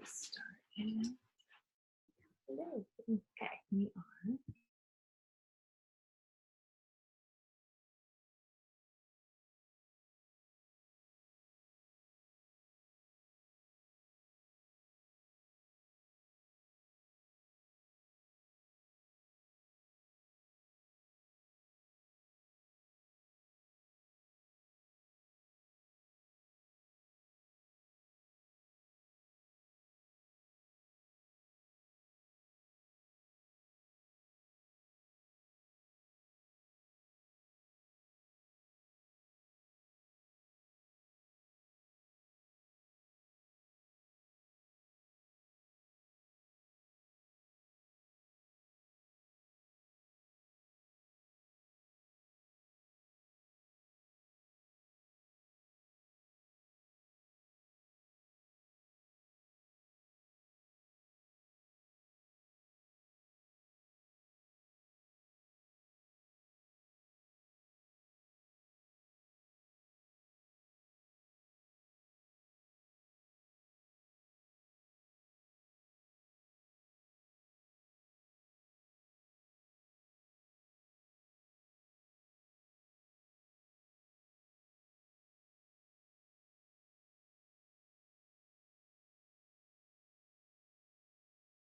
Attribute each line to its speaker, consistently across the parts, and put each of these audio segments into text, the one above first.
Speaker 1: started. Okay, we are.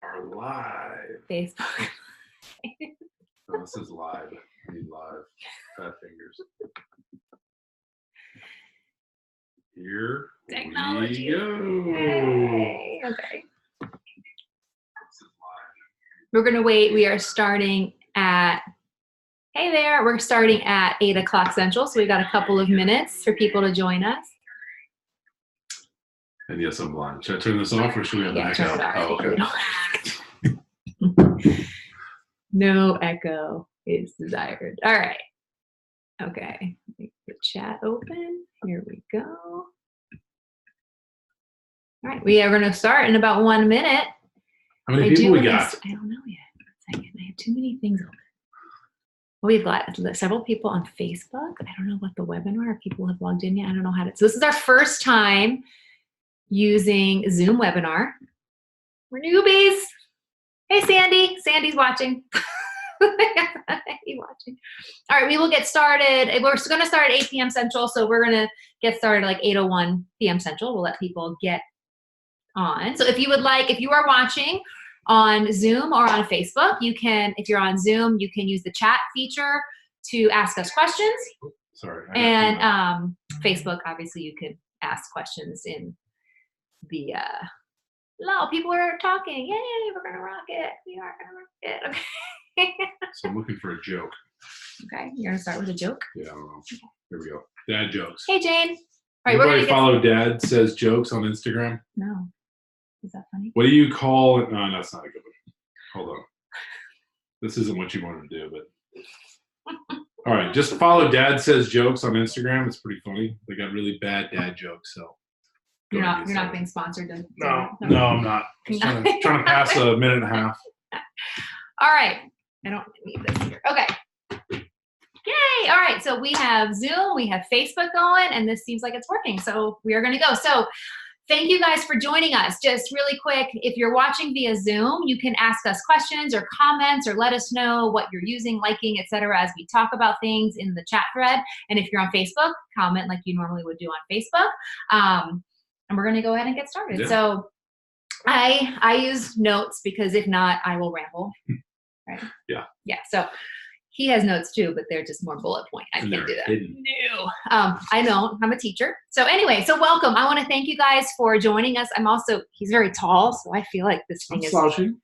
Speaker 2: Are live.
Speaker 1: Facebook.
Speaker 2: No, this is live. I need live. Fat fingers. Here
Speaker 1: Technology.
Speaker 2: we go.
Speaker 1: Yay. Okay.
Speaker 2: This is live.
Speaker 1: We're gonna wait. We are starting at. Hey there. We're starting at 8 o'clock Central, so we've got a couple of minutes for people to join us.
Speaker 2: And yes, I'm blind. Should I turn this off or should we have an echo?
Speaker 1: Turn it off.
Speaker 2: Oh, okay.
Speaker 1: No echo is desired. All right. Okay. Make the chat open. Here we go. All right. We are going to start in about 1 minute.
Speaker 2: How many people we got?
Speaker 1: I don't know yet. 1 second. I have too many things open. Well, we've got several people on Facebook. I don't know what the webinar, if people have logged in yet. I don't know how to. So this is our first time using Zoom webinar. We're newbies. Hey, Sandy. Sandy's watching. Hey, watching. All right, we will get started. We're going to start at 8 p.m. Central, so we're going to get started like 8:01 p.m. Central. We'll let people get on. So if you would like, if you are watching on Zoom or on Facebook, you can, if you're on Zoom, you can use the chat feature to ask us questions.
Speaker 2: Sorry.
Speaker 1: And Facebook, obviously, you could ask questions in the no, people are talking. Yay, we're gonna rock it. We are gonna rock it. Okay.
Speaker 2: So I'm looking for a joke.
Speaker 1: Okay, you're gonna start with a joke?
Speaker 2: Yeah, I don't know. Okay. Here we go. Dad jokes.
Speaker 1: Hey, Jane. All right,
Speaker 2: Everybody follow Dad Says Jokes on Instagram?
Speaker 1: No. Is that funny?
Speaker 2: What do you call it? No, that's not a good one. Hold on. This isn't what you wanted to do, but. All right, just follow Dad Says Jokes on Instagram. It's pretty funny. They got really bad dad jokes, so.
Speaker 1: You're not being sponsored.
Speaker 2: No, I'm not. Just trying to pass a minute and a half.
Speaker 1: All right. I don't need this here. Okay. Yay. All right. So we have Zoom, we have Facebook going, and this seems like it's working. So we are going to go. So thank you guys for joining us. Just really quick, if you're watching via Zoom, you can ask us questions or comments or let us know what you're using, liking, etc. as we talk about things in the chat thread. And if you're on Facebook, comment like you normally would do on Facebook. And we're going to go ahead and get started. Yeah. So I use notes because if not, I will ramble. Right?
Speaker 2: Yeah.
Speaker 1: Yeah. So he has notes too, but they're just more bullet point. I can't do that. No. I know. I'm a teacher. So anyway, so welcome. I want to thank you guys for joining us. He's very tall, so I feel like this thing is
Speaker 2: slouching.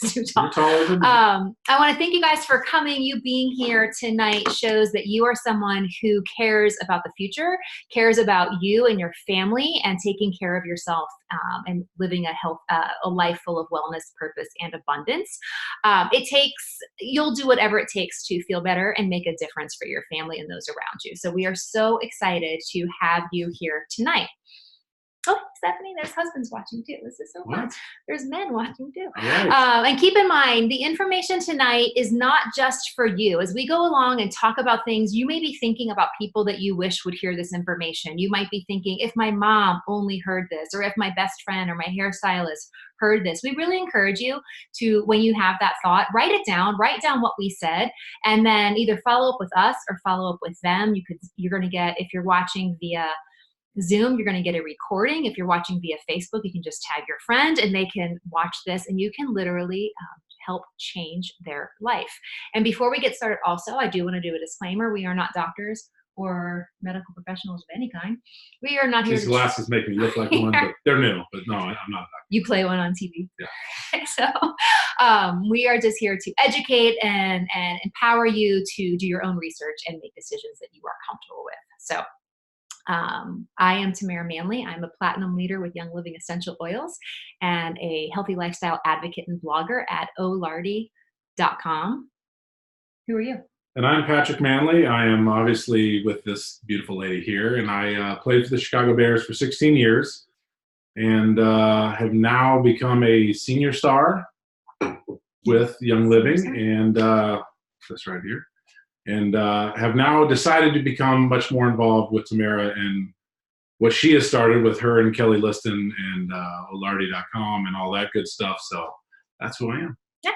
Speaker 1: Too tall. I want to thank you guys for coming. You being here tonight shows that you are someone who cares about the future, cares about you and your family, and taking care of yourself and living a life full of wellness, purpose, and abundance. You'll do whatever it takes to feel better and make a difference for your family and those around you. So we are so excited to have you here tonight. Oh, Stephanie, there's husbands watching too. This is so fun.
Speaker 2: What?
Speaker 1: There's men watching too.
Speaker 2: All right.
Speaker 1: And keep in mind, the information tonight is not just for you. As we go along and talk about things, you may be thinking about people that you wish would hear this information. You might be thinking, if my mom only heard this, or if my best friend or my hairstylist heard this. We really encourage you to, when you have that thought, write down what we said, and then either follow up with us or follow up with them. You're going to get, if you're watching via Zoom, you're going to get a recording. If you're watching via Facebook, you can just tag your friend and they can watch this, and you can literally help change their life. And before we get started, also, I do want to do a disclaimer. We are not doctors or medical professionals of any kind. We are not here.
Speaker 2: These glasses make me look like one, but they're new. But no, I'm not.
Speaker 1: You play one on TV.
Speaker 2: Yeah.
Speaker 1: So we are just here to educate and empower you to do your own research and make decisions that you are comfortable with. So I am Tamara Mannelly. I'm a platinum leader with Young Living Essential Oils and a healthy lifestyle advocate and blogger at olardy.com. Who are you?
Speaker 2: And I'm Patrick Mannelly. I am obviously with this beautiful lady here, and I played for the Chicago Bears for 16 years and have now become a senior star with Young Living, and this right here. And have now decided to become much more involved with Tamara and what she has started with her and Kelly Liston and olardy.com and all that good stuff. So that's who I am.
Speaker 1: Yeah.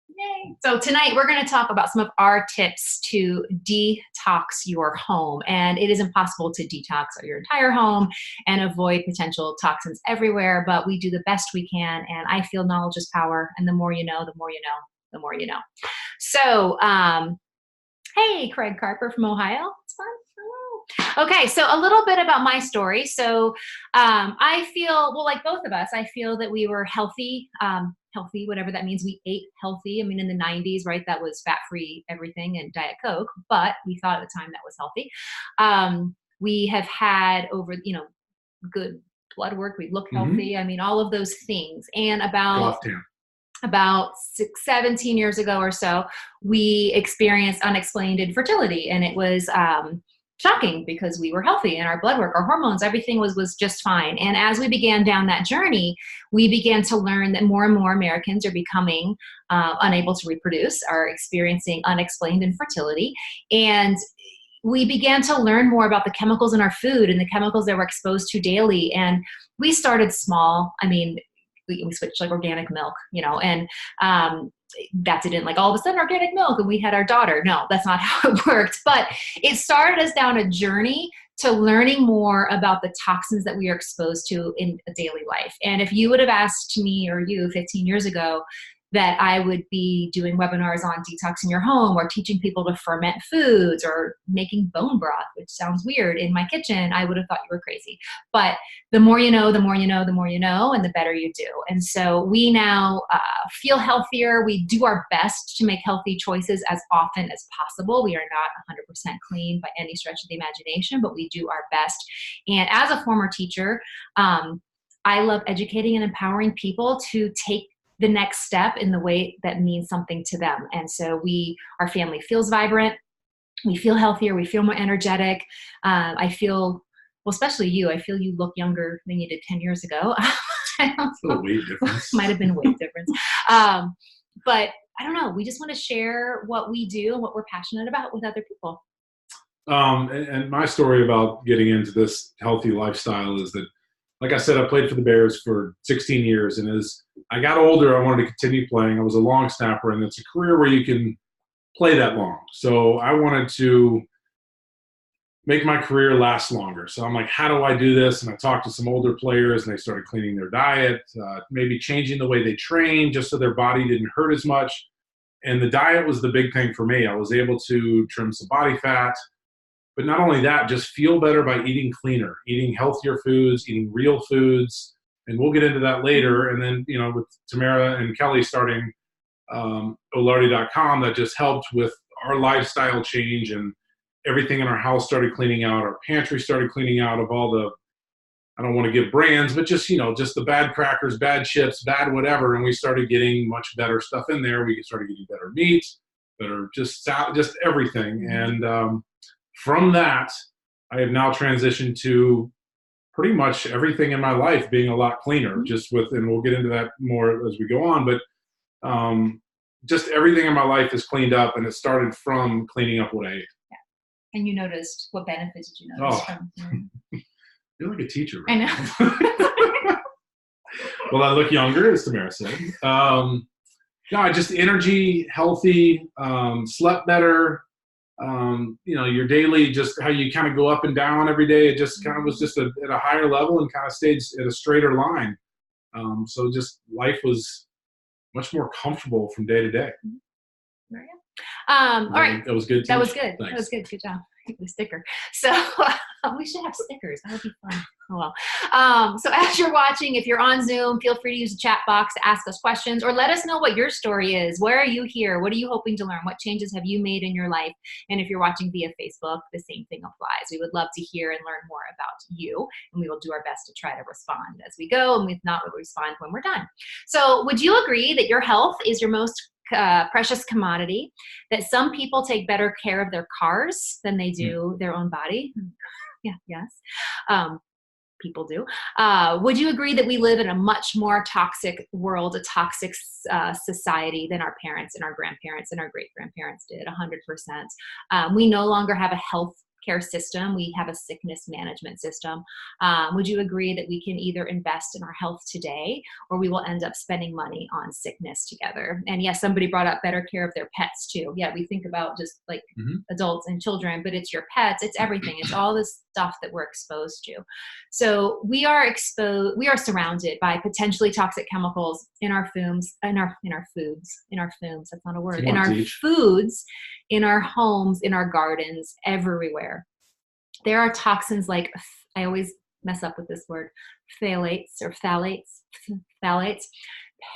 Speaker 1: Yay. So tonight we're going to talk about some of our tips to detox your home. And it is impossible to detox your entire home and avoid potential toxins everywhere, but we do the best we can. And I feel knowledge is power. And the more you know, the more you know, the more you know. So, hey, Craig Carper from Ohio. It's fun. Hello. Okay, so a little bit about my story. So I feel, well, like both of us, I feel that we were healthy, whatever that means. We ate healthy. I mean, in the 90s, right, that was fat-free everything and Diet Coke, but we thought at the time that was healthy. We have had over, good blood work. We look healthy. I mean, all of those things. And about 17 years ago or so, we experienced unexplained infertility, and it was shocking because we were healthy and our blood work, our hormones, everything was just fine. And as we began down that journey, we began to learn that more and more Americans are becoming unable to reproduce, are experiencing unexplained infertility. And we began to learn more about the chemicals in our food and the chemicals that we're exposed to daily. And we started small. I mean, we switched like organic milk, and that didn't like all of a sudden organic milk and we had our daughter. No, that's not how it worked. But it started us down a journey to learning more about the toxins that we are exposed to in a daily life. And if you would have asked me or you 15 years ago that I would be doing webinars on detoxing your home or teaching people to ferment foods or making bone broth, which sounds weird, in my kitchen, I would have thought you were crazy. But the more you know, the more you know, the more you know, and the better you do. And so we now feel healthier. We do our best to make healthy choices as often as possible. We are not 100% clean by any stretch of the imagination, but we do our best. And as a former teacher, I love educating and empowering people to take the next step in the way that means something to them. And so our family feels vibrant, we feel healthier, we feel more energetic. I feel, well, especially you, I feel you look younger than you did 10 years ago. I don't know.
Speaker 2: A weight difference.
Speaker 1: Might have been weight difference. But I don't know, we just want to share what we do and what we're passionate about with other people.
Speaker 2: And my story about getting into this healthy lifestyle is that, like I said, I played for the Bears for 16 years, and as I got older, I wanted to continue playing. I was a long snapper, and it's a career where you can play that long. So I wanted to make my career last longer. So I'm like, how do I do this? And I talked to some older players, and they started cleaning their diet, maybe changing the way they train just so their body didn't hurt as much. And the diet was the big thing for me. I was able to trim some body fat. But not only that, just feel better by eating cleaner, eating healthier foods, eating real foods. And we'll get into that later. And then, with Tamara and Kelly starting olardy.com, that just helped with our lifestyle change, and everything in our house started cleaning out. Our pantry started cleaning out of all the, I don't want to give brands, but just the bad crackers, bad chips, bad whatever. And we started getting much better stuff in there. We started getting better meat, better just everything. And from that, I have now transitioned to pretty much everything in my life being a lot cleaner, just with, and we'll get into that more as we go on, but just everything in my life is cleaned up, and it started from cleaning up what I ate.
Speaker 1: Yeah. And you noticed, what benefits did you notice from?
Speaker 2: You're like a teacher,
Speaker 1: right? I know.
Speaker 2: Well, I look younger, as Tamara said. No, just energy, healthy, slept better. Your daily, just how you kind of go up and down every day. It just kind of was just at a higher level and kind of stayed at a straighter line. So just life was much more comfortable from day to day.
Speaker 1: There you go. All right.
Speaker 2: That was good.
Speaker 1: That was good.
Speaker 2: Thanks.
Speaker 1: That was good. Good job. The sticker. So we should have stickers. That would be fun. Oh well. So as you're watching, if you're on Zoom, feel free to use the chat box to ask us questions, or let us know what your story is. Where are you here? What are you hoping to learn? What changes have you made in your life? And if you're watching via Facebook, the same thing applies. We would love to hear and learn more about you, and we will do our best to try to respond as we go, and if not, we'll respond when we're done. So would you agree that your health is your most precious commodity, that some people take better care of their cars than they do their own body? Yeah, yes. People do. Would you agree that we live in a much more toxic world, a toxic society than our parents and our grandparents and our great-grandparents did? 100%. We no longer have a health care system. We have a sickness management system. Would you agree that we can either invest in our health today, or we will end up spending money on sickness together? And yes, somebody brought up better care of their pets too. Yeah, we think about just like adults and children, but it's your pets, it's everything. It's all this stuff that we're exposed to. So we are surrounded by potentially toxic chemicals in our foods, that's not a word, in our foods, in our homes, in our gardens, everywhere. There are toxins like, I always mess up with this word, phthalates,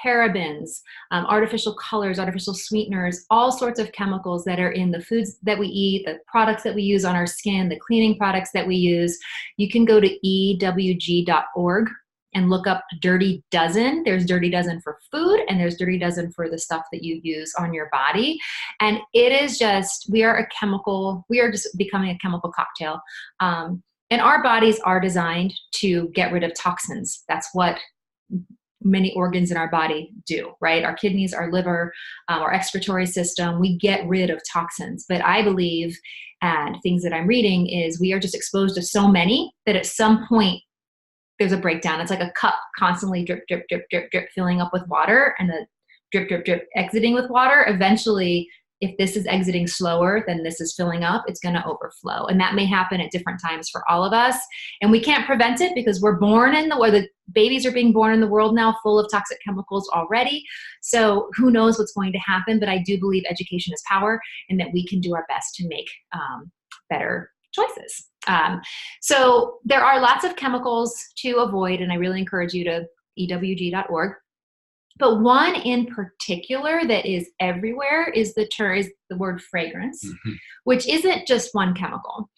Speaker 1: parabens, artificial colors, artificial sweeteners, all sorts of chemicals that are in the foods that we eat, the products that we use on our skin, the cleaning products that we use. You can go to ewg.org and look up Dirty Dozen. There's Dirty Dozen for food, and there's Dirty Dozen for the stuff that you use on your body. And it is just, we are just becoming a chemical cocktail. And our bodies are designed to get rid of toxins. That's what many organs in our body do, right? Our kidneys, our liver, our excretory system, we get rid of toxins. But I believe, and things that I'm reading, is we are just exposed to so many that at some point there's a breakdown. It's like a cup constantly drip, drip, drip, drip, drip, filling up with water, and the drip, drip, drip exiting with water. Eventually, if this is exiting slower than this is filling up, it's going to overflow. And that may happen at different times for all of us. And we can't prevent it because we're born the babies are being born in the world now full of toxic chemicals already. So who knows what's going to happen, but I do believe education is power, and that we can do our best to make better choices. So there are lots of chemicals to avoid, and I really encourage you to ewg.org. But one in particular that is everywhere is the word fragrance, which isn't just one chemical.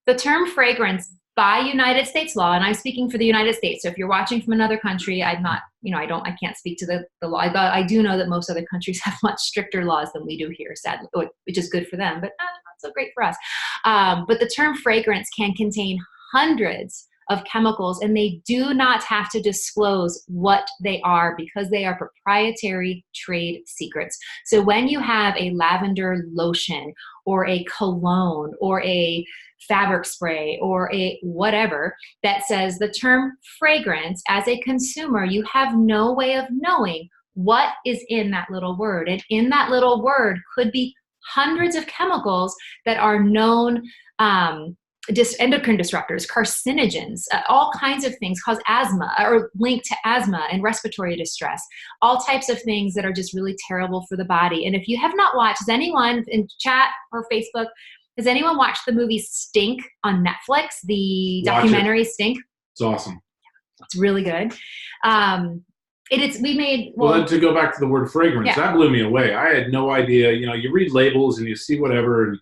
Speaker 1: The term fragrance, by United States law, and I'm speaking for the United States. So if you're watching from another country, I can't speak to the law. I do know that most other countries have much stricter laws than we do here, sadly, which is good for them, but not so great for us. But the term fragrance can contain hundreds of chemicals, and they do not have to disclose what they are because they are proprietary trade secrets. So when you have a lavender lotion or a cologne or a fabric spray or a whatever that says the term fragrance, as a consumer, you have no way of knowing what is in that little word. And in that little word could be hundreds of chemicals that are known endocrine disruptors, carcinogens, all kinds of things cause asthma or linked to asthma and respiratory distress, all types of things that are just really terrible for the body. And if you have not watched, has anyone in chat or Facebook, has anyone watched the movie Stink on Netflix, the documentary Stink?
Speaker 2: It's awesome.
Speaker 1: It's really good.
Speaker 2: Well, then to go back to the word fragrance, that blew me away. I had no idea. You read labels and you see whatever, and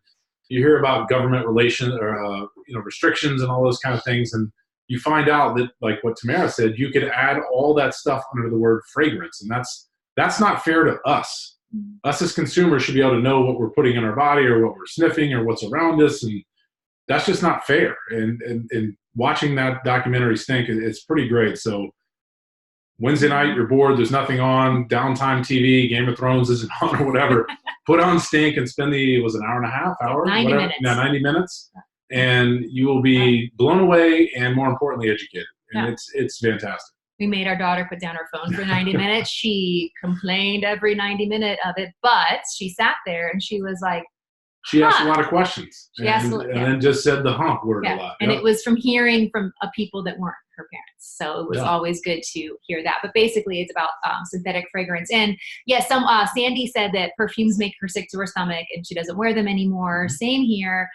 Speaker 2: you hear about government relations or restrictions and all those kind of things, and you find out that, like what Tamara said, you could add all that stuff under the word fragrance, and that's not fair to us. Us as consumers should be able to know what we're putting in our body or what we're sniffing or what's around us, and that's just not fair. And watching that documentary Stink, it's pretty great. So Wednesday night, you're bored, there's nothing on, downtime TV, Game of Thrones isn't on or whatever. Put on Stink and spend was an hour and a half, hour?
Speaker 1: 90 minutes.
Speaker 2: Yeah, 90 minutes. And you will be blown away and, more importantly, educated. And it's fantastic.
Speaker 1: We made our daughter put down her phone for 90 minutes. She complained every 90 minutes of it, but she sat there and she was like,
Speaker 2: she asked a lot of questions.
Speaker 1: She asked,
Speaker 2: and then just said the hump word a lot.
Speaker 1: And it was from hearing from people that weren't her parents. So it was always good to hear that. But basically it's about synthetic fragrance. And Sandy said that perfumes make her sick to her stomach and she doesn't wear them anymore. Mm-hmm. Same here.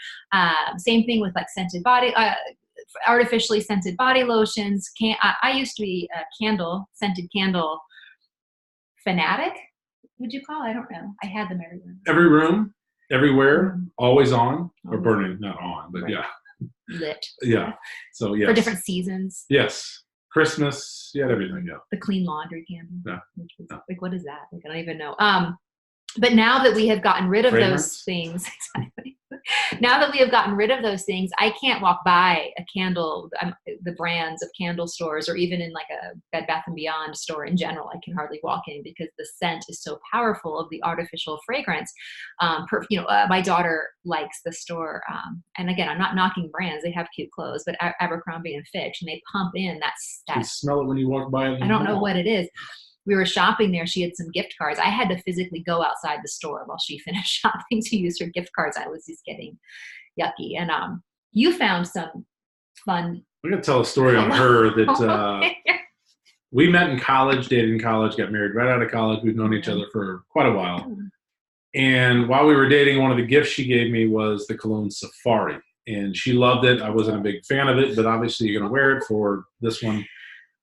Speaker 1: Same thing with like scented body, artificially scented body lotions. I used to be a scented candle fanatic. Would you call it? I don't know. I had them everywhere.
Speaker 2: Every room. Everywhere, always on, or burning, not on, but
Speaker 1: lit.
Speaker 2: Yeah. So yes.
Speaker 1: For different seasons.
Speaker 2: Yes. Christmas, everything. Yeah.
Speaker 1: The clean laundry candle.
Speaker 2: Yeah.
Speaker 1: Like, what is that? Like, I don't even know. But now that we have gotten rid of those things, exactly. Now that we have gotten rid of those things, I can't walk by a candle, the brands of candle stores, or even in like a Bed Bath & Beyond store in general. I can hardly walk in because the scent is so powerful of the artificial fragrance. My daughter likes the store. And again, I'm not knocking brands. They have cute clothes, but Abercrombie and Fitch, and they pump in that.
Speaker 2: You smell it when you walk by it.
Speaker 1: I don't know what it is. We were shopping there. She had some gift cards. I had to physically go outside the store while she finished shopping to use her gift cards. I was just getting yucky. And you found some fun.
Speaker 2: I'm going to tell a story on her that we met in college, dated in college, got married right out of college. We've known each other for quite a while. And while we were dating, one of the gifts she gave me was the cologne Safari. And she loved it. I wasn't a big fan of it, but obviously you're going to wear it for this one.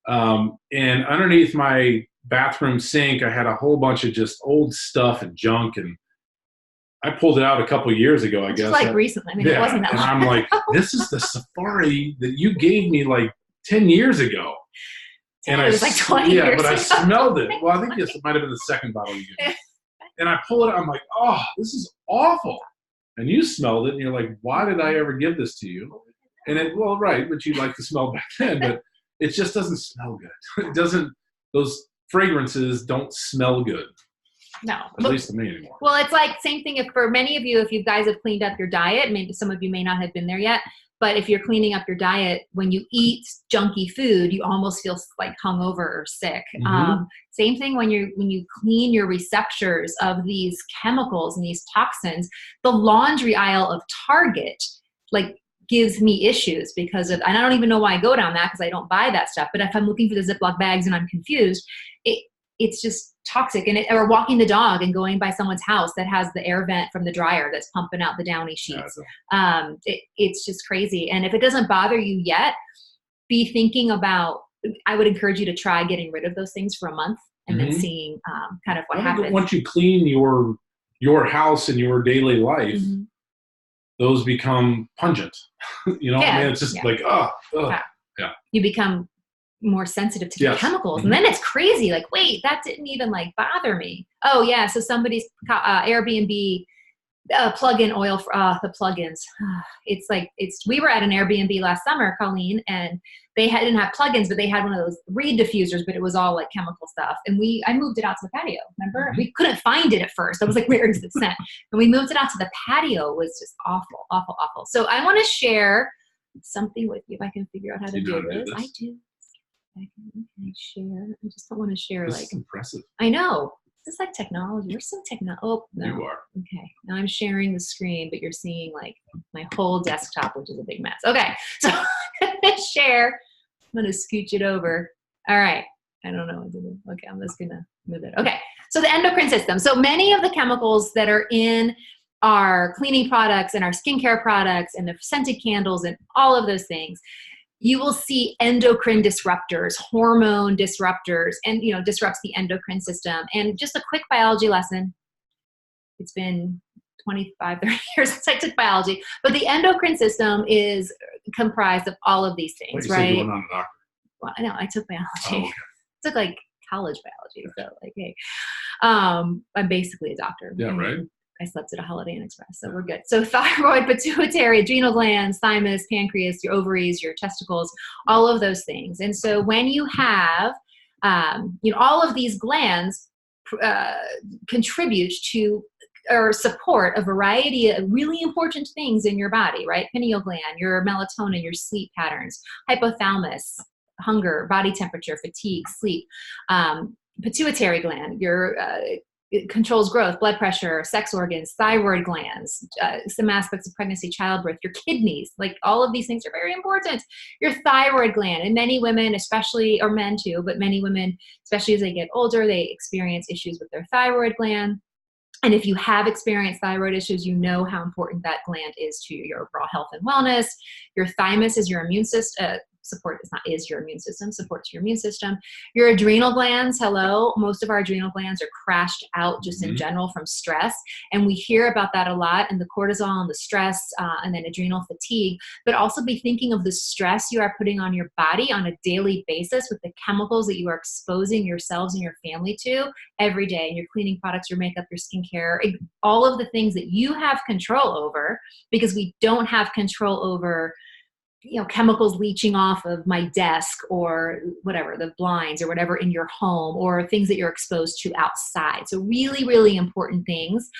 Speaker 2: And underneath my bathroom sink, I had a whole bunch of just old stuff and junk, and I pulled it out a couple of years ago, I guess.
Speaker 1: Like recently. I mean, it wasn't that long.
Speaker 2: And I'm like, this is the Safari that you gave me like 10 years ago. And
Speaker 1: it was like 20 years
Speaker 2: ago.
Speaker 1: I
Speaker 2: smelled it. Well, I think it might have been the second bottle you gave me. And I pull it out, I'm like, oh, this is awful. And you smelled it, and you're like, why did I ever give this to you? And but you like to smell back then, but it just doesn't smell good. It doesn't, those fragrances don't smell good.
Speaker 1: No.
Speaker 2: At least to me anymore.
Speaker 1: Well, it's like same thing for many of you, if you guys have cleaned up your diet, maybe some of you may not have been there yet, but if you're cleaning up your diet, when you eat junky food, you almost feel like hungover or sick. Mm-hmm. Same thing when you clean your receptors of these chemicals and these toxins. The laundry aisle of Target, gives me issues because of, and I don't even know why I go down that because I don't buy that stuff. But if I'm looking for the Ziploc bags and I'm confused, it's just toxic. Or walking the dog and going by someone's house that has the air vent from the dryer that's pumping out the Downy sheets. It's just crazy. And if it doesn't bother you yet, be thinking about, I would encourage you to try getting rid of those things for a month and then seeing kind of what happens.
Speaker 2: Once you clean your house and your daily life, those become pungent. You know what I mean? It's just you become
Speaker 1: more sensitive to the chemicals. And then it's crazy. Like, wait, that didn't even bother me. Oh yeah. So somebody's Airbnb plug-in oil for the plugins. We were at an Airbnb last summer, Colleen, and they didn't have plugins, but they had one of those reed diffusers, but it was all chemical stuff. And I moved it out to the patio. Remember? We couldn't find it at first. I was like, where is it sent? And we moved it out to the patio. It was just awful, awful, awful. So I want to share something with you if I can figure out how to do this. I do. I can share. I just don't want to share
Speaker 2: this is impressive.
Speaker 1: I know. It's like technology. We're so technology. Oh, no.
Speaker 2: You are.
Speaker 1: Okay. Now I'm sharing the screen, but you're seeing my whole desktop, which is a big mess. Okay. So I'm going to share. I'm going to scooch it over. All right. I don't know what to do. Okay. I'm just going to move it. Okay. So the endocrine system. So many of the chemicals that are in our cleaning products and our skincare products and the scented candles and all of those things, you will see endocrine disruptors, hormone disruptors, and disrupts the endocrine system. And just a quick biology lesson. It's been 25, 30 years since I took biology, but the endocrine system is comprised of all of these things, right?
Speaker 2: You were not a doctor.
Speaker 1: Well, I know, I took biology.
Speaker 2: Oh, okay.
Speaker 1: I took college biology, so hey, I'm basically a doctor.
Speaker 2: Yeah, right.
Speaker 1: I slept at a Holiday Inn Express, so we're good. So thyroid, pituitary, adrenal glands, thymus, pancreas, your ovaries, your testicles, all of those things. And so when you have, all of these glands contribute to or support a variety of really important things in your body, right? Pineal gland, your melatonin, your sleep patterns, hypothalamus, hunger, body temperature, fatigue, sleep, pituitary gland, your it controls growth, blood pressure, sex organs, thyroid glands, some aspects of pregnancy, childbirth, your kidneys, like all of these things are very important. Your thyroid gland, and many women, especially, or men too, but many women, especially as they get older, they experience issues with their thyroid gland. And if you have experienced thyroid issues, you know how important that gland is to your overall health and wellness. Your thymus is your immune system. Is your immune system, support to your immune system. Your adrenal glands, hello. Most of our adrenal glands are crashed out just in general from stress. And we hear about that a lot, and the cortisol and the stress and then adrenal fatigue, but also be thinking of the stress you are putting on your body on a daily basis with the chemicals that you are exposing yourselves and your family to every day. And your cleaning products, your makeup, your skincare, all of the things that you have control over, because we don't have control over chemicals leaching off of my desk or whatever, the blinds or whatever in your home, or things that you're exposed to outside. So really, really important things.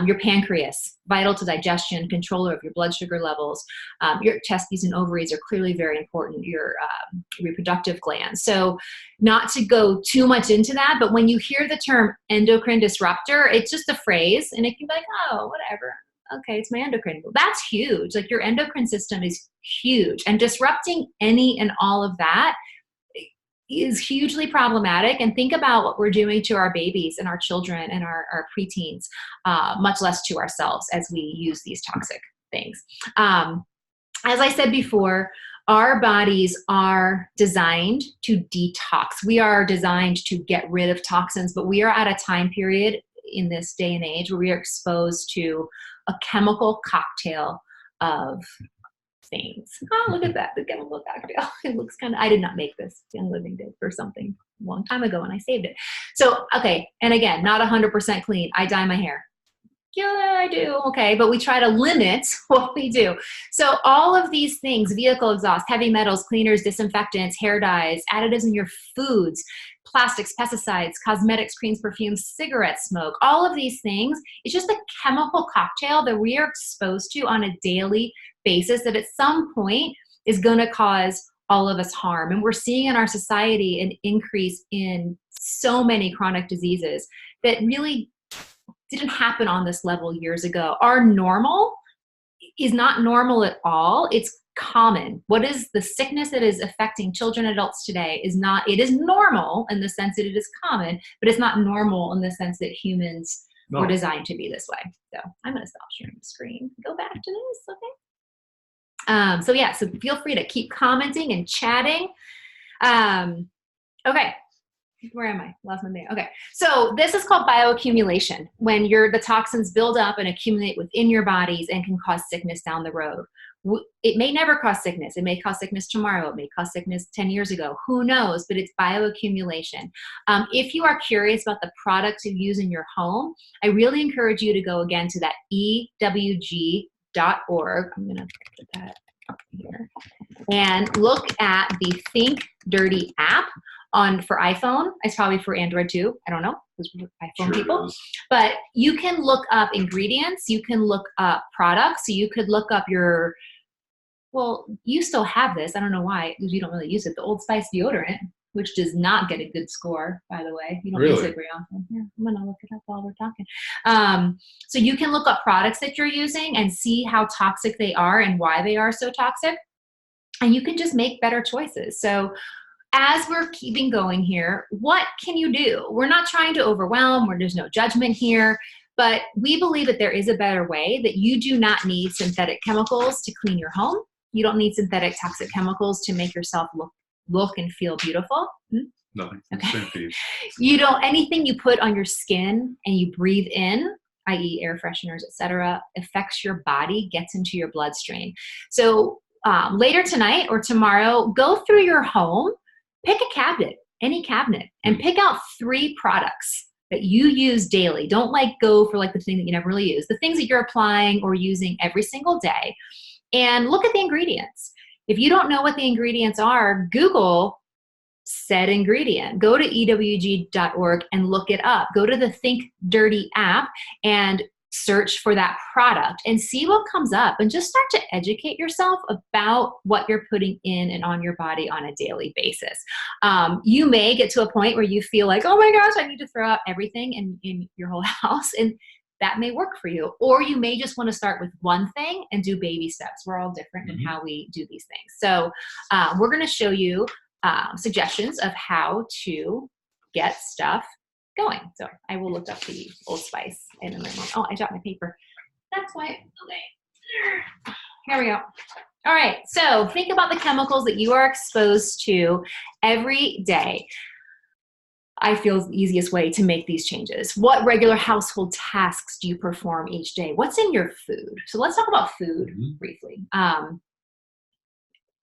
Speaker 1: Your pancreas, vital to digestion, controller of your blood sugar levels. Your testes and ovaries are clearly very important. Your reproductive glands. So not to go too much into that, but when you hear the term endocrine disruptor, it's just a phrase, and it can be like, oh, whatever. Okay, it's my endocrine. That's huge. Like, your endocrine system is huge, and disrupting any and all of that is hugely problematic. And think about what we're doing to our babies and our children and our preteens, much less to ourselves as we use these toxic things. As I said before, our bodies are designed to detox. We are designed to get rid of toxins, but we are at a time period in this day and age where we are exposed to a chemical cocktail of things. Oh, look at that, the chemical cocktail. It looks kind of, I did not make this. Young Living did for something a long time ago, and I saved it. So, okay, and again, not 100% clean. I dye my hair. Yeah, I do. Okay, but we try to limit what we do. So all of these things, vehicle exhaust, heavy metals, cleaners, disinfectants, hair dyes, additives in your foods, plastics, pesticides, cosmetics, creams, perfumes, cigarette smoke, all of these things, it's just a chemical cocktail that we are exposed to on a daily basis that at some point is going to cause all of us harm. And we're seeing in our society an increase in so many chronic diseases that really didn't happen on this level years ago. Our normal is not normal at all. It's common. What is the sickness that is affecting children and adults today is not, it is normal in the sense that it is common, but it's not normal in the sense that humans were designed to be this way. So I'm going to stop sharing the screen. Go back to this, okay? So feel free to keep commenting and chatting. Okay. Where am I? Lost my name. Okay. So this is called bioaccumulation, when the toxins build up and accumulate within your bodies and can cause sickness down the road. It may never cause sickness. It may cause sickness tomorrow. It may cause sickness 10 years ago. Who knows? But it's bioaccumulation. If you are curious about the products you use in your home, I really encourage you to go again to that ewg.org. I'm going to put that up here and look at the Think Dirty app for iPhone. It's probably for Android too. I don't know, because we're iPhone people. But you can look up ingredients. You can look up products. So you could look up you still have this. I don't know why, because you don't really use it. The Old Spice deodorant, which does not get a good score, by the way. You don't use it very often. Yeah, I'm going to look it up while we're talking. So you can look up products that you're using and see how toxic they are and why they are so toxic. And you can just make better choices. So as we're keeping going here, what can you do? We're not trying to overwhelm, there's no judgment here, but we believe that there is a better way, that you do not need synthetic chemicals to clean your home. You don't need synthetic toxic chemicals to make yourself look and feel beautiful.
Speaker 2: Nothing.
Speaker 1: Okay. Anything you put on your skin and you breathe in, i.e. air fresheners, etc., affects your body, gets into your bloodstream. So later tonight or tomorrow, go through your home, pick a cabinet, any cabinet, and pick out 3 products that you use daily. Don't like go for like the thing that you never really use. The things that you're applying or using every single day, and look at the ingredients. If you don't know what the ingredients are, Google said ingredient. Go to ewg.org and look it up. Go to the Think Dirty app and search for that product and see what comes up, and just start to educate yourself about what you're putting in and on your body on a daily basis. You may get to a point where you feel like, oh my gosh, I need to throw out everything in your whole house, and that may work for you. Or you may just want to start with one thing and do baby steps. We're all different in how we do these things. So we're going to show you suggestions of how to get stuff going. So I will look up the Old Spice in a moment. Oh, I dropped my paper. That's why. Okay. Here we go. All right. So think about the chemicals that you are exposed to every day. I feel is the easiest way to make these changes. What regular household tasks do you perform each day? What's in your food? So let's talk about food briefly.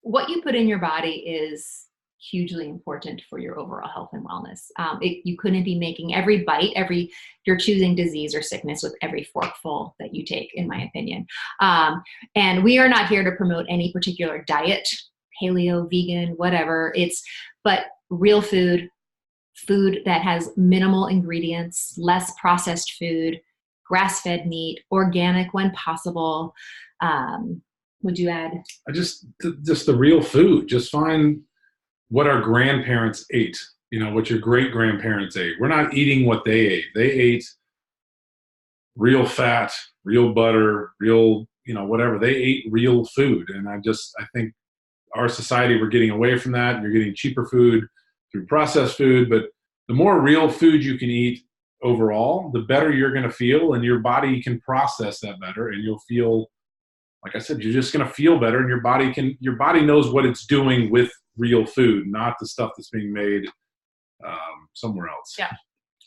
Speaker 1: What you put in your body is hugely important for your overall health and wellness. You couldn't be making every bite, you're choosing disease or sickness with every forkful that you take, in my opinion. And we are not here to promote any particular diet, paleo, vegan, whatever. But real food that has minimal ingredients, less processed food, grass-fed meat, organic when possible. Would you add? Just
Speaker 2: the real food. Just find what our grandparents ate, what your great-grandparents ate. We're not eating what they ate. They ate real fat, real butter, real, whatever. They ate real food. And I think our society, we're getting away from that. You're getting cheaper food through processed food. But the more real food you can eat overall, the better you're going to feel, and your body can process that better, and you'll feel, like I said, you're just going to feel better, and your body knows what it's doing with real food, not the stuff that's being made somewhere else.
Speaker 1: Yeah.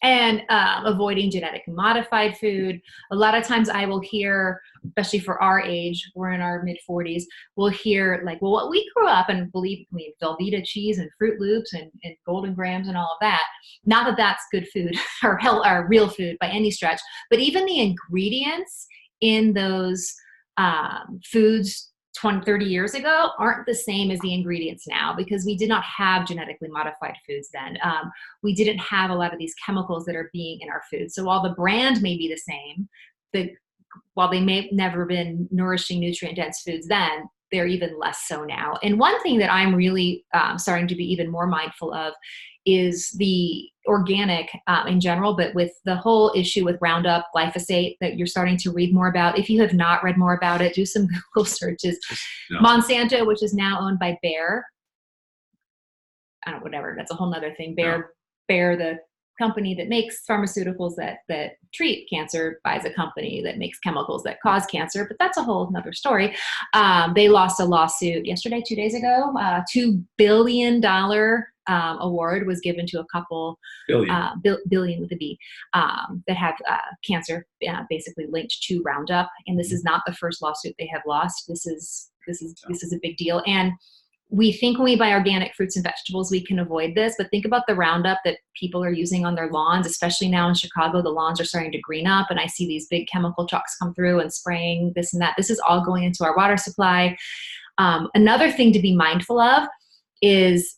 Speaker 1: And avoiding genetically modified food. A lot of times I will hear, especially for our age, we're in our mid-40s, we'll hear like, well, what we grew up and believe me, Velveeta cheese and Fruit Loops and Golden Grams and all of that. Not that that's good food or real food by any stretch, but even the ingredients in those foods 20, 30 years ago aren't the same as the ingredients now, because we did not have genetically modified foods then. We didn't have a lot of these chemicals that are being in our food. So while the brand may be the same, while they may have never been nourishing, nutrient-dense foods then, they're even less so now. And one thing that I'm really starting to be even more mindful of is the organic in general, but with the whole issue with Roundup, glyphosate that you're starting to read more about. If you have not read more about it, do some Google searches. No. Monsanto, which is now owned by Bayer. I don't know, whatever. That's a whole nother thing. Bayer, the company that makes pharmaceuticals that treat cancer, buys a company that makes chemicals that cause cancer, but that's a whole nother story. They lost a lawsuit yesterday, 2 days ago. $2 billion award was given to a couple, billion with a B, that have cancer basically linked to Roundup. And this is not the first lawsuit they have lost. This is a big deal. And we think when we buy organic fruits and vegetables, we can avoid this, but think about the Roundup that people are using on their lawns, especially now in Chicago. The lawns are starting to green up, and I see these big chemical trucks come through and spraying this and that. This is all going into our water supply. Another thing to be mindful of is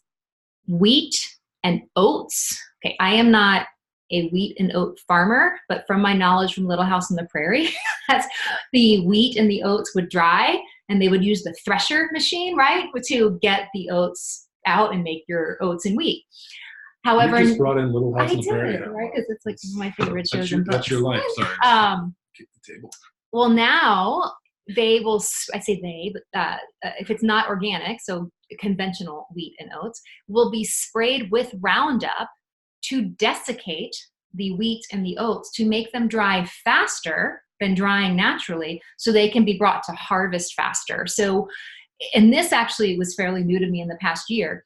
Speaker 1: wheat and oats. Okay, I am not a wheat and oat farmer, but from my knowledge from Little House on the Prairie, that's the wheat and the oats would dry, and they would use the thresher machine, right, to get the oats out and make your oats and wheat. However,
Speaker 2: you just brought in Little House on the Prairie,
Speaker 1: right? Because it's like one of my favorite shows.
Speaker 2: That's your life. Sorry. Kick the table.
Speaker 1: Well, now they will. I say they, but if it's not organic, so conventional wheat and oats, will be sprayed with Roundup to desiccate the wheat and the oats to make them dry faster than drying naturally, so they can be brought to harvest faster. So, and this actually was fairly new to me in the past year.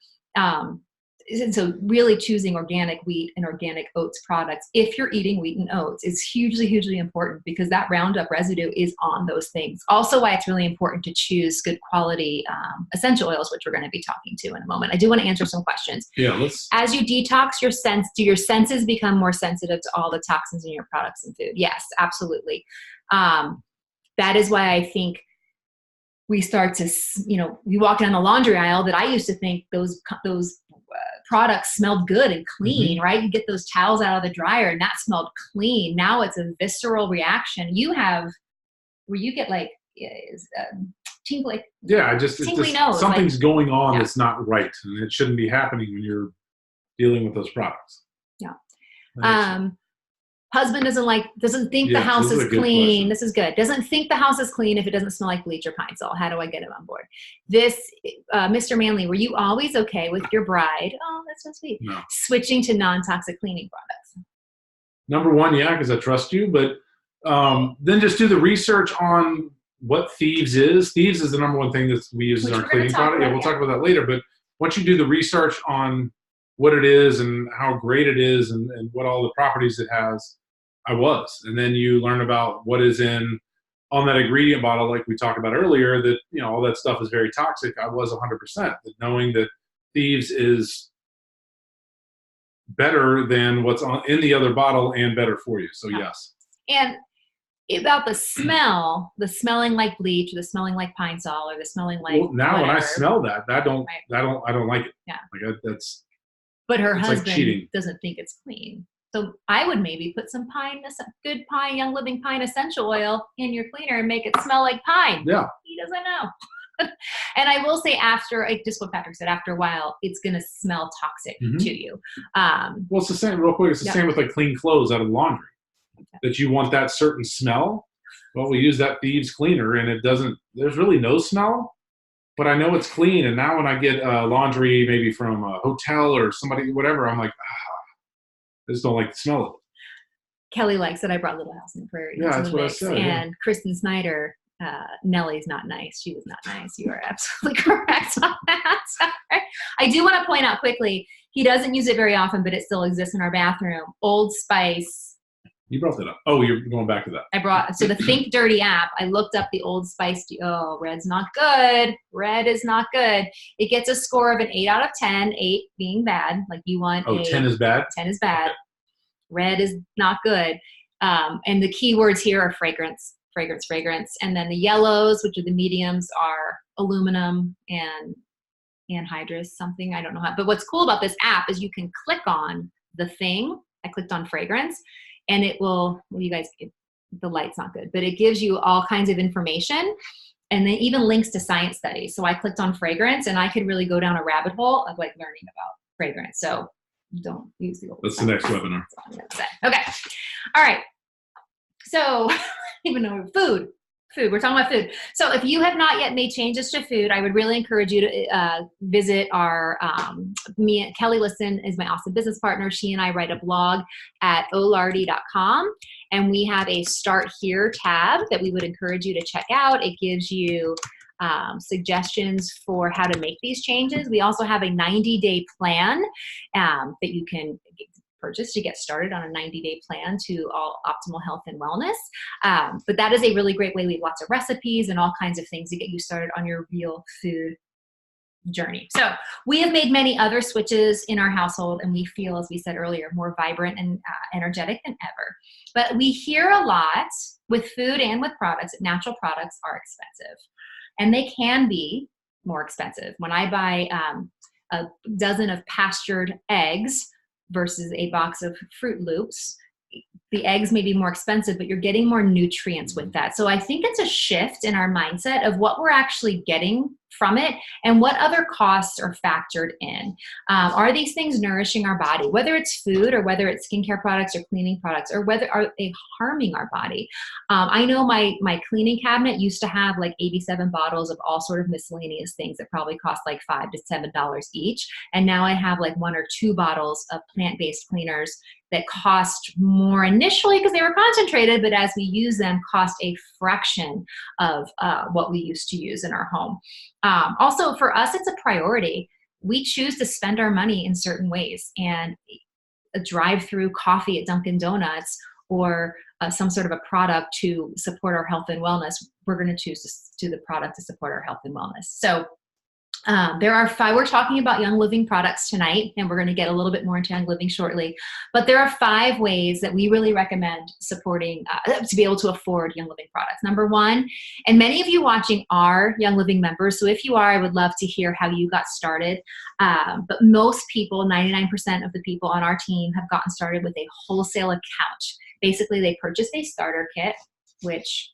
Speaker 1: and so really choosing organic wheat and organic oats products, if you're eating wheat and oats, is hugely, hugely important because that Roundup residue is on those things. Also why it's really important to choose good quality essential oils, which we're going to be talking to in a moment. I do want to answer some questions.
Speaker 2: Yeah,
Speaker 1: As you detox do your senses become more sensitive to all the toxins in your products and food? Yes, absolutely. That is why I think we start to, we walk down the laundry aisle that I used to think those products smelled good and clean, right? You get those towels out of the dryer and that smelled clean. Now it's a visceral reaction. Where you get like tingly.
Speaker 2: Yeah,
Speaker 1: tingly nose.
Speaker 2: Something's going on that's not right, and it shouldn't be happening when you're dealing with those products.
Speaker 1: Yeah. Husband doesn't think the house is clean. This is good. Doesn't think the house is clean if it doesn't smell like bleach or pine sol. How do I get him on board? This, Mr. Mannelly, were you always okay with your bride? Oh, that's so sweet.
Speaker 2: No.
Speaker 1: Switching to non-toxic cleaning products?
Speaker 2: Number one, yeah, because I trust you. But then just do the research on what Thieves is. Thieves is the number one thing that we use as our cleaning product. Yeah, we'll talk about that later. But once you do the research on what it is and how great it is and what all the properties it has, and then you learn about what is on that ingredient bottle, like we talked about earlier, that all that stuff is very toxic. I was 100%. Knowing that Thieves is better than what's in the other bottle and better for you. So yes.
Speaker 1: And about the smell, the smelling like bleach, or the smelling like pine sol, or the smelling like
Speaker 2: now when I smell that, I don't like it.
Speaker 1: Yeah.
Speaker 2: Like that's.
Speaker 1: But her husband doesn't think it's clean. So I would maybe put some good pine, Young Living pine essential oil in your cleaner and make it smell like pine.
Speaker 2: Yeah.
Speaker 1: He doesn't know. And I will say just what Patrick said, after a while, it's going to smell toxic to you.
Speaker 2: Well, it's the same, real quick, it's the same with like clean clothes out of laundry. That you want that certain smell. Well, we use that Thieves cleaner and there's really no smell, but I know it's clean. And now when I get laundry, maybe from a hotel or somebody, whatever, I'm like, I just don't like the smell of it.
Speaker 1: Kelly likes that I brought Little House on the Prairie.
Speaker 2: Yeah, that's what I said.
Speaker 1: And Kristen Snyder, Nellie's not nice. She was not nice. You are absolutely correct on that. I do want to point out quickly, he doesn't use it very often, but it still exists in our bathroom. Old Spice.
Speaker 2: You brought that up. Oh, you're going back to that.
Speaker 1: So the Think Dirty app, I looked up the Old Spice. Red's not good. Red is not good. It gets a score of an 8 out of 10, 8 being bad. Like you want
Speaker 2: 10 is bad?
Speaker 1: 10 is bad. Okay. Red is not good. And the keywords here are fragrance. And then the yellows, which are the mediums, are aluminum and anhydrous something. I don't know how. But what's cool about this app is you can click on the thing. I clicked on fragrance. And it will, the light's not good, but it gives you all kinds of information and then even links to science studies. So I clicked on fragrance and I could really go down a rabbit hole of like learning about fragrance. So don't use the old.
Speaker 2: That's the next webinar.
Speaker 1: Okay. All right. So even though food, we're talking about food. So if you have not yet made changes to food, I would really encourage you to visit our, Kelly Liston is my awesome business partner. She and I write a blog at olardy.com, and we have a Start Here tab that we would encourage you to check out. It gives you suggestions for how to make these changes. We also have a 90-day plan that you can purchase to get started on a 90-day plan to all optimal health and wellness. But that is a really great way. We have lots of recipes and all kinds of things to get you started on your real food journey. So we have made many other switches in our household, and we feel, as we said earlier, more vibrant and energetic than ever. But we hear a lot with food and with products that natural products are expensive, and they can be more expensive. When I buy a dozen of pastured eggs versus a box of Fruit Loops, the eggs may be more expensive, but you're getting more nutrients with that. So I think it's a shift in our mindset of what we're actually getting from it and what other costs are factored in. Are these things nourishing our body, whether it's food or whether it's skincare products or cleaning products, or whether are they harming our body? I know my cleaning cabinet used to have like 87 bottles of all sort of miscellaneous things that probably cost like $5 to $7 each. And now I have like 1 or 2 bottles of plant-based cleaners that cost more initially because they were concentrated, but as we use them, cost a fraction of what we used to use in our home. Also, for us, it's a priority. we choose to spend our money in certain ways, and a drive-through coffee at Dunkin' Donuts or some sort of a product to support our health and wellness, we're going to choose to do the product to support our health and wellness. So there are 5, we're talking about Young Living products tonight, and we're going to get a little bit more into Young Living shortly, but there are 5 ways that we really recommend supporting to be able to afford Young Living products. Number 1, and many of you watching are Young Living members, so if you are, I would love to hear how you got started, but most people, 99% of the people on our team, have gotten started with a wholesale account. Basically, they purchased a starter kit, which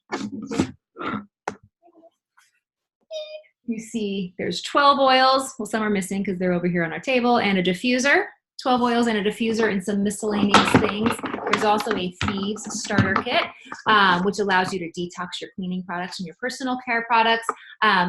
Speaker 1: you see there's 12 oils. Well, some are missing because they're over here on our table, and a diffuser, 12 oils and a diffuser and some miscellaneous things. There's also a Thieves starter kit, which allows you to detox your cleaning products and your personal care products.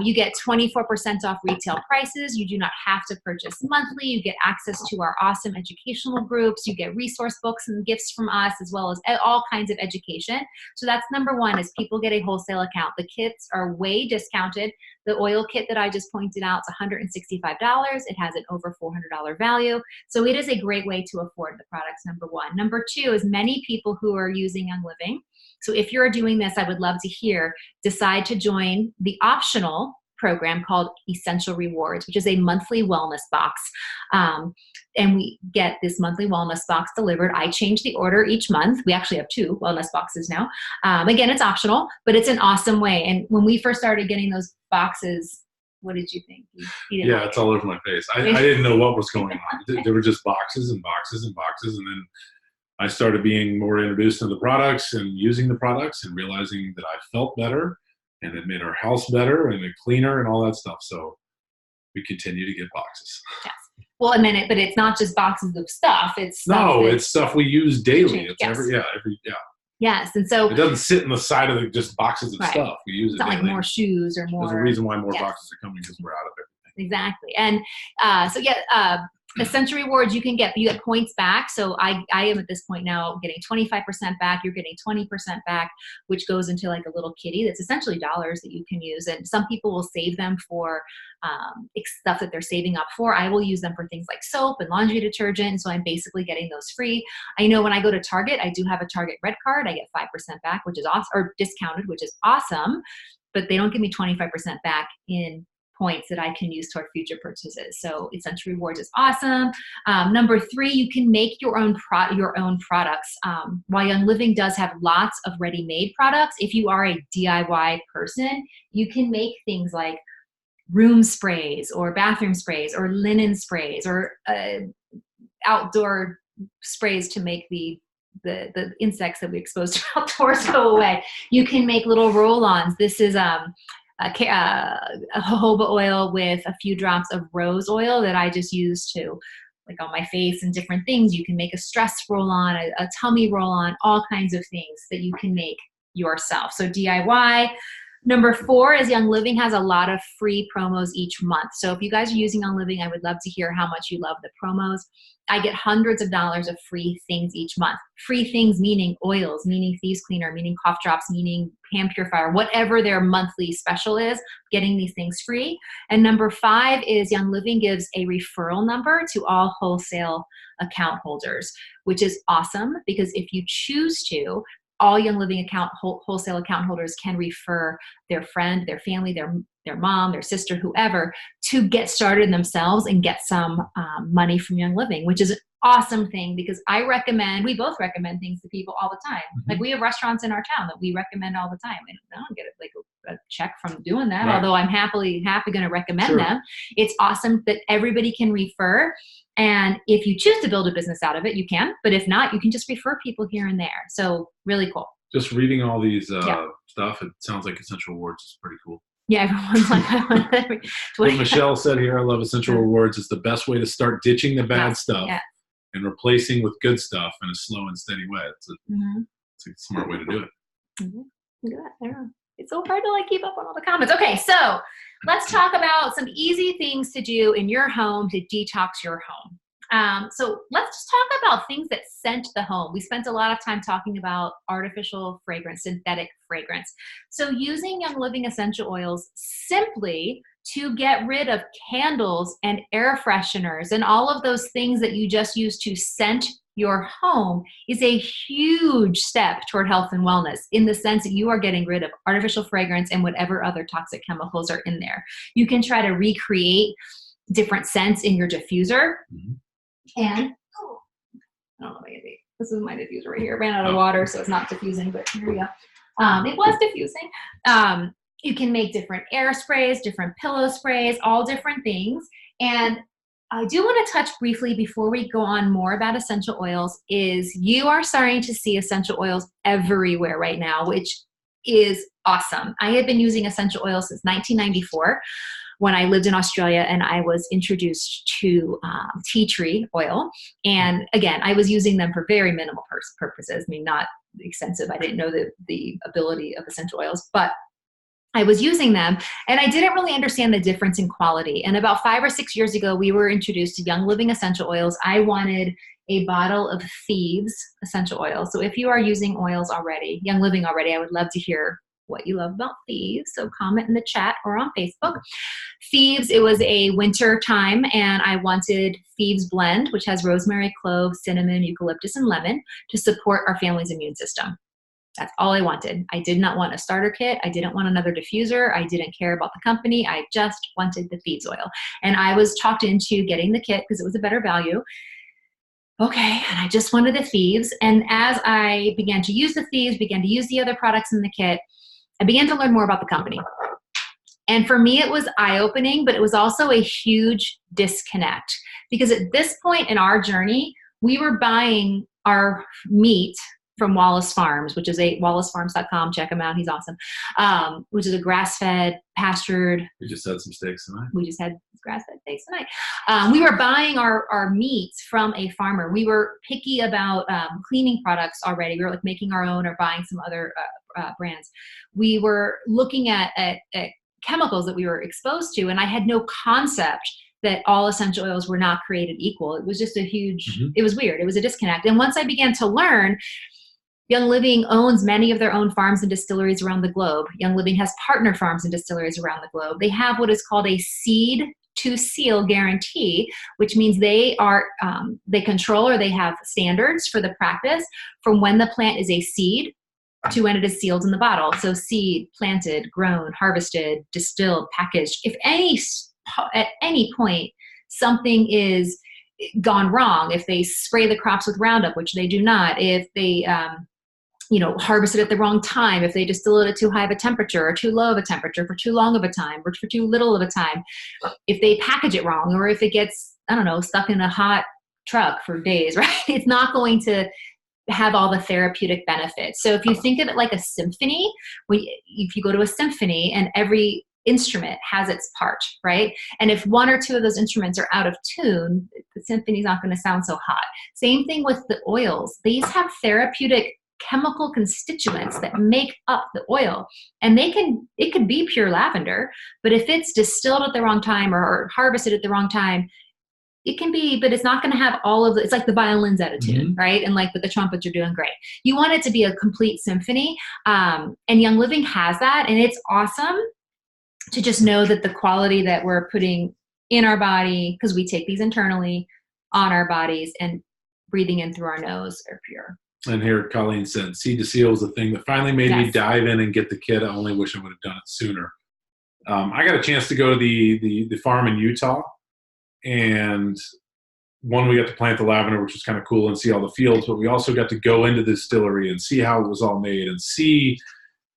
Speaker 1: You get 24% off retail prices. You do not have to purchase monthly. You get access to our awesome educational groups. You get resource books and gifts from us, as well as all kinds of education. So that's number 1, is people get a wholesale account. The kits are way discounted. The oil kit that I just pointed out is $165. It has an over $400 value. So it is a great way to afford the products, number 1. Number 2 is many people who are using Young Living. So if you're doing this, I would love to hear, decide to join the optional program called Essential Rewards, which is a monthly wellness box. And we get this monthly wellness box delivered. I change the order each month. We actually have 2 wellness boxes now. Again, it's optional, but it's an awesome way. And when we first started getting those boxes, what did you think? You
Speaker 2: Yeah, it's all over my face. I didn't know what was going on. There were just boxes and boxes and boxes. And then I started being more introduced to the products and using the products and realizing that I felt better and it made our house better and cleaner and all that stuff. So we continue to get boxes.
Speaker 1: Yes. Well, and then but it's not just boxes of stuff. It's stuff
Speaker 2: it's stuff we use daily. It's
Speaker 1: yes. Yes, and so
Speaker 2: it doesn't sit in the side of just boxes of stuff. We use
Speaker 1: it's
Speaker 2: it
Speaker 1: not
Speaker 2: daily.
Speaker 1: like more shoes or more.
Speaker 2: There's a reason why more boxes are coming, because we're out of everything.
Speaker 1: Exactly, and Essential Rewards, you get points back. So I am at this point now getting 25% back. You're getting 20% back, which goes into like a little kitty that's essentially dollars that you can use. And some people will save them for stuff that they're saving up for. I will use them for things like soap and laundry detergent. And so I'm basically getting those free. I know when I go to Target, I do have a Target Red Card. I get 5% back, which is awesome, or discounted, which is awesome. But they don't give me 25% back in points that I can use toward future purchases. So Essential Rewards is awesome. Number 3, you can make your own products. While Young Living does have lots of ready-made products, if you are a DIY person, you can make things like room sprays or bathroom sprays or linen sprays or outdoor sprays to make the insects that we expose to outdoors go away. You can make little roll-ons. This is a jojoba oil with a few drops of rose oil that I just use to like on my face and different things. You can make a stress roll-on, a tummy roll-on, all kinds of things that you can make yourself. So DIY. Number 4 is Young Living has a lot of free promos each month. So if you guys are using Young Living, I would love to hear how much you love the promos. I get hundreds of dollars of free things each month. Free things meaning oils, meaning Thieves Cleaner, meaning cough drops, meaning hand purifier, whatever their monthly special is, getting these things free. And number 5 is Young Living gives a referral number to all wholesale account holders, which is awesome because if you choose to, all Young Living wholesale account holders can refer their friend, their family, their mom, their sister, whoever, to get started themselves and get some money from Young Living, which is an awesome thing because we both recommend things to people all the time. Mm-hmm. Like we have restaurants in our town that we recommend all the time. And I don't get a check from doing that, right. Although I'm happy going to recommend them. It's awesome that everybody can refer. And if you choose to build a business out of it, you can. But if not, you can just refer people here and there. So really cool.
Speaker 2: Just reading all these stuff, it sounds like Essential Rewards is pretty cool.
Speaker 1: Yeah, everyone's like,
Speaker 2: what Michelle said here, I love Essential Rewards. It's the best way to start ditching the bad stuff and replacing with good stuff in a slow and steady way. It's a smart way to do it.
Speaker 1: Look at that. It's so hard to keep up on all the comments. Okay, so let's talk about some easy things to do in your home to detox your home. So let's just talk about things that scent the home. We spent a lot of time talking about artificial fragrance, synthetic fragrance. So using Young Living essential oils simply to get rid of candles and air fresheners and all of those things that you just use to scent your home is a huge step toward health and wellness, in the sense that you are getting rid of artificial fragrance and whatever other toxic chemicals are in there. You can try to recreate different scents in your diffuser. And I don't know if I can see. This is my diffuser right here. Ran out of water, so it's not diffusing, but here we go. It was diffusing. You can make different air sprays, different pillow sprays, all different things. And I do want to touch briefly before we go on more about essential oils is you are starting to see essential oils everywhere right now, which is awesome. I have been using essential oils since 1994 when I lived in Australia, and I was introduced to tea tree oil. And again, I was using them for very minimal purposes. I mean, not extensive. I didn't know the ability of essential oils, but I was using them and I didn't really understand the difference in quality. And about 5 or 6 years ago, we were introduced to Young Living essential oils. I wanted a bottle of Thieves essential oil. So if you are using oils already, Young Living already, I would love to hear what you love about Thieves. So comment in the chat or on Facebook. Thieves, it was a winter time and I wanted Thieves blend, which has rosemary, clove, cinnamon, eucalyptus, and lemon to support our family's immune system. That's all I wanted. I did not want a starter kit. I didn't want another diffuser. I didn't care about the company. I just wanted the Thieves oil. And I was talked into getting the kit because it was a better value. Okay, and I just wanted the Thieves. And as I began to use the Thieves, began to use the other products in the kit, I began to learn more about the company. And for me, it was eye-opening, but it was also a huge disconnect. Because at this point in our journey, we were buying our meat from Wallace Farms, which is wallacefarms.com. Check him out. He's awesome. Which is a grass-fed, pastured.
Speaker 2: We just had some steaks tonight.
Speaker 1: We just had grass-fed steaks tonight. We were buying our meats from a farmer. We were picky about cleaning products already. We were like making our own or buying some other brands. We were looking at chemicals that we were exposed to, and I had no concept that all essential oils were not created equal. It was just a huge, it was weird. It was a disconnect. And once I began to learn, Young Living owns many of their own farms and distilleries around the globe. Young Living has partner farms and distilleries around the globe. They have what is called a seed to seal guarantee, which means they control or they have standards for the practice from when the plant is a seed to when it is sealed in the bottle. So seed, planted, grown, harvested, distilled, packaged. If at any point something is gone wrong, if they spray the crops with Roundup, which they do not, if they harvest it at the wrong time, if they distill it at too high of a temperature or too low of a temperature for too long of a time or for too little of a time, if they package it wrong, or if it gets, stuck in a hot truck for days, right? It's not going to have all the therapeutic benefits. So if you think of it like a symphony, if you go to a symphony and every instrument has its part, right? And if one or two of those instruments are out of tune, the symphony's not going to sound so hot. Same thing with the oils. These have therapeutic chemical constituents that make up the oil. And it could be pure lavender, but if it's distilled at the wrong time or harvested at the wrong time, it can be, but it's not going to have all of it's like the violins out of tune, right? And like with the trumpets are doing great. You want it to be a complete symphony. And Young Living has that. And it's awesome to just know that the quality that we're putting in our body, because we take these internally on our bodies and breathing in through our nose, are pure.
Speaker 2: And here Colleen said, seed to seal is the thing that finally made me dive in and get the kit. I only wish I would have done it sooner. I got a chance to go to the farm in Utah. And we got to plant the lavender, which was kind of cool, and see all the fields. But we also got to go into the distillery and see how it was all made and see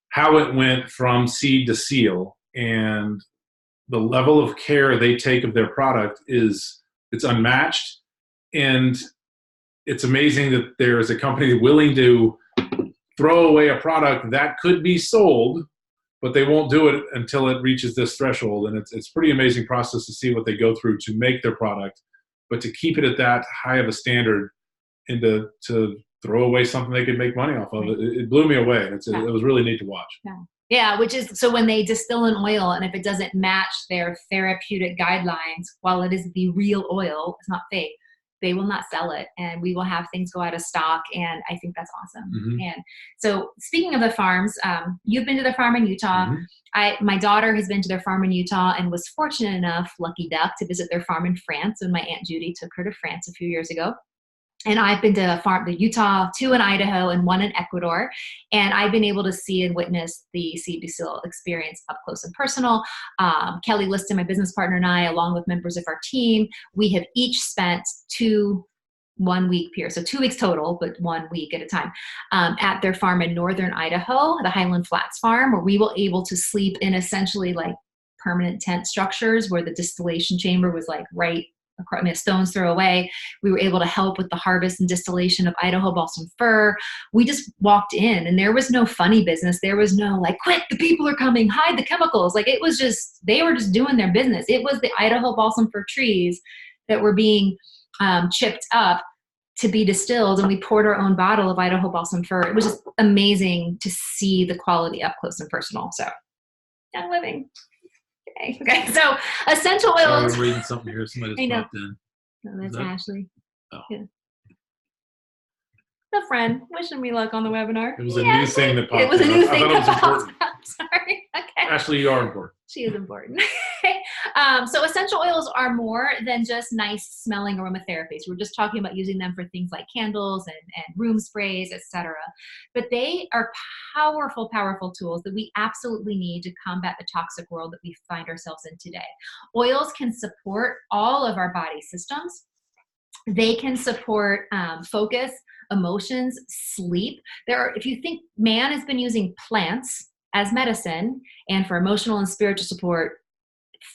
Speaker 2: how it went from seed to seal. And the level of care they take of their product it's unmatched. And it's amazing that there is a company willing to throw away a product that could be sold, but they won't do it until it reaches this threshold. And it's pretty amazing process to see what they go through to make their product, but to keep it at that high of a standard and to throw away something they could make money off of, it blew me away. It was really neat to watch.
Speaker 1: Yeah, which is, so when they distill an oil and if it doesn't match their therapeutic guidelines, while it is the real oil, it's not fake, they will not sell it, and we will have things go out of stock. And I think that's awesome.
Speaker 2: Mhm.
Speaker 1: And so speaking of the farms, you've been to the farm in Utah.
Speaker 2: Mhm.
Speaker 1: My daughter has been to their farm in Utah and was fortunate enough, lucky duck, to visit their farm in France. And my Aunt Judy took her to France a few years ago. And I've been to the Utah, 2 in Idaho, and 1 in Ecuador. And I've been able to see and witness the seed to seal experience up close and personal. Kelly Liston, my business partner, and I, along with members of our team, we have each spent 2 1-week periods, so 2 weeks total, but 1 week at a time, at their farm in northern Idaho, the Highland Flats farm, where we were able to sleep in essentially like permanent tent structures where the distillation chamber was like right across, a stone's throw away. We were able to help with the harvest and distillation of Idaho balsam fir. We just walked in and there was no funny business. There was no like, quick, the people are coming, hide the chemicals. Like it was just, they were just doing their business. It was the Idaho balsam fir trees that were being chipped up to be distilled, and we poured our own bottle of Idaho balsam fir. It was just amazing to see the quality up close and personal. So, young living. Okay. So essential oils.
Speaker 2: I'm reading something here. Somebody just popped in.
Speaker 1: No, that's Ashley.
Speaker 2: Oh.
Speaker 1: Yeah. A friend wishing me luck on the webinar.
Speaker 2: It was a new thing that popped in.
Speaker 1: It was a new thing that
Speaker 2: popped
Speaker 1: up. Sorry. Okay.
Speaker 2: Ashley, you are important.
Speaker 1: She is important. So essential oils are more than just nice smelling aromatherapies. We're just talking about using them for things like candles and room sprays, etc. But they are powerful, powerful tools that we absolutely need to combat the toxic world that we find ourselves in today. Oils can support all of our body systems. They can support focus, emotions, sleep. If you think man has been using plants as medicine and for emotional and spiritual support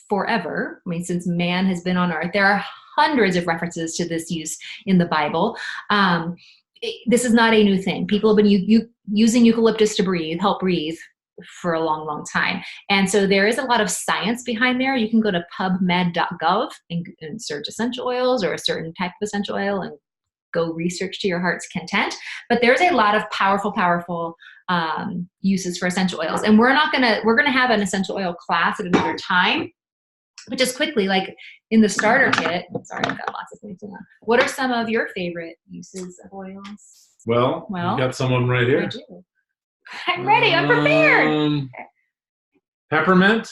Speaker 1: forever. I mean, since man has been on earth, there are hundreds of references to this use in the Bible. This is not a new thing. People have been using eucalyptus to help breathe for a long, long time. And so there is a lot of science behind there. You can go to pubmed.gov and search essential oils or a certain type of essential oil and go research to your heart's content. But there's a lot of powerful, powerful uses for essential oils. And we're going to have an essential oil class at another time. But just quickly, like in the starter kit, sorry, I've got lots of things going on. What are some of your favorite uses of oils?
Speaker 2: Well, you got someone right here.
Speaker 1: I do. I'm ready. I'm prepared.
Speaker 2: Peppermint.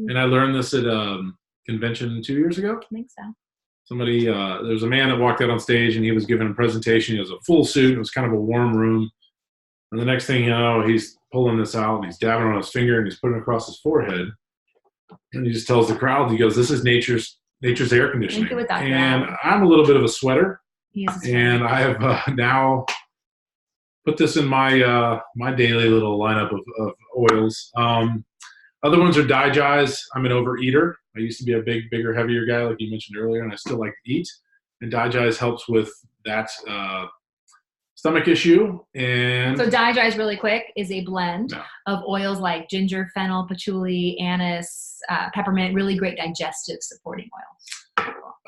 Speaker 2: And I learned this at a convention 2 years ago.
Speaker 1: I think so.
Speaker 2: Somebody, there was a man that walked out on stage and he was giving a presentation. He was a full suit. It was kind of a warm room. And the next thing you know, he's pulling this out and he's dabbing on his finger and he's putting it across his forehead. And he just tells the crowd, he goes, "This is nature's air conditioning." And I'm a little bit of a sweater. And I have now put this in my my daily little lineup of oils. Other ones are Digize. I'm an overeater. I used to be a bigger, heavier guy, like you mentioned earlier, and I still like to eat. And Digize helps with that stomach issue. And
Speaker 1: so Digize, really quick, is a blend of oils like ginger, fennel, patchouli, anise, peppermint, really great digestive supporting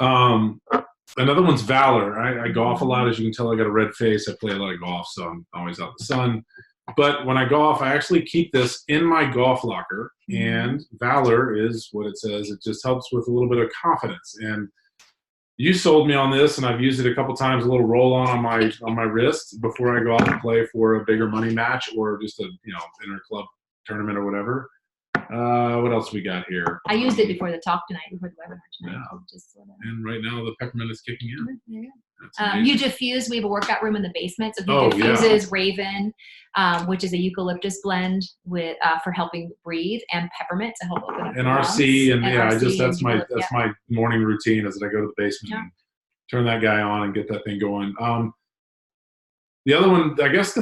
Speaker 1: oils.
Speaker 2: Another one's Valor. I golf a lot. As you can tell, I got a red face. I play a lot of golf, so I'm always out in the sun. But when I golf, I actually keep this in my golf locker. And Valor is what it says. It just helps with a little bit of confidence. And you sold me on this, and I've used it a couple times, a little roll-on on my wrist before I go out and play for a bigger money match or just a inter-club tournament or whatever. What else we got here?
Speaker 1: I used it before the talk tonight, before the webinar tonight.
Speaker 2: Yeah. And right now the peppermint is kicking in.
Speaker 1: You diffuse. We have a workout room in the basement, so he diffuses Raven, which is a eucalyptus blend with for helping breathe, and peppermint to help open up the
Speaker 2: RC, and
Speaker 1: RC
Speaker 2: that's my morning routine is that I go to the basement and turn that guy on and get that thing going. The other one, I guess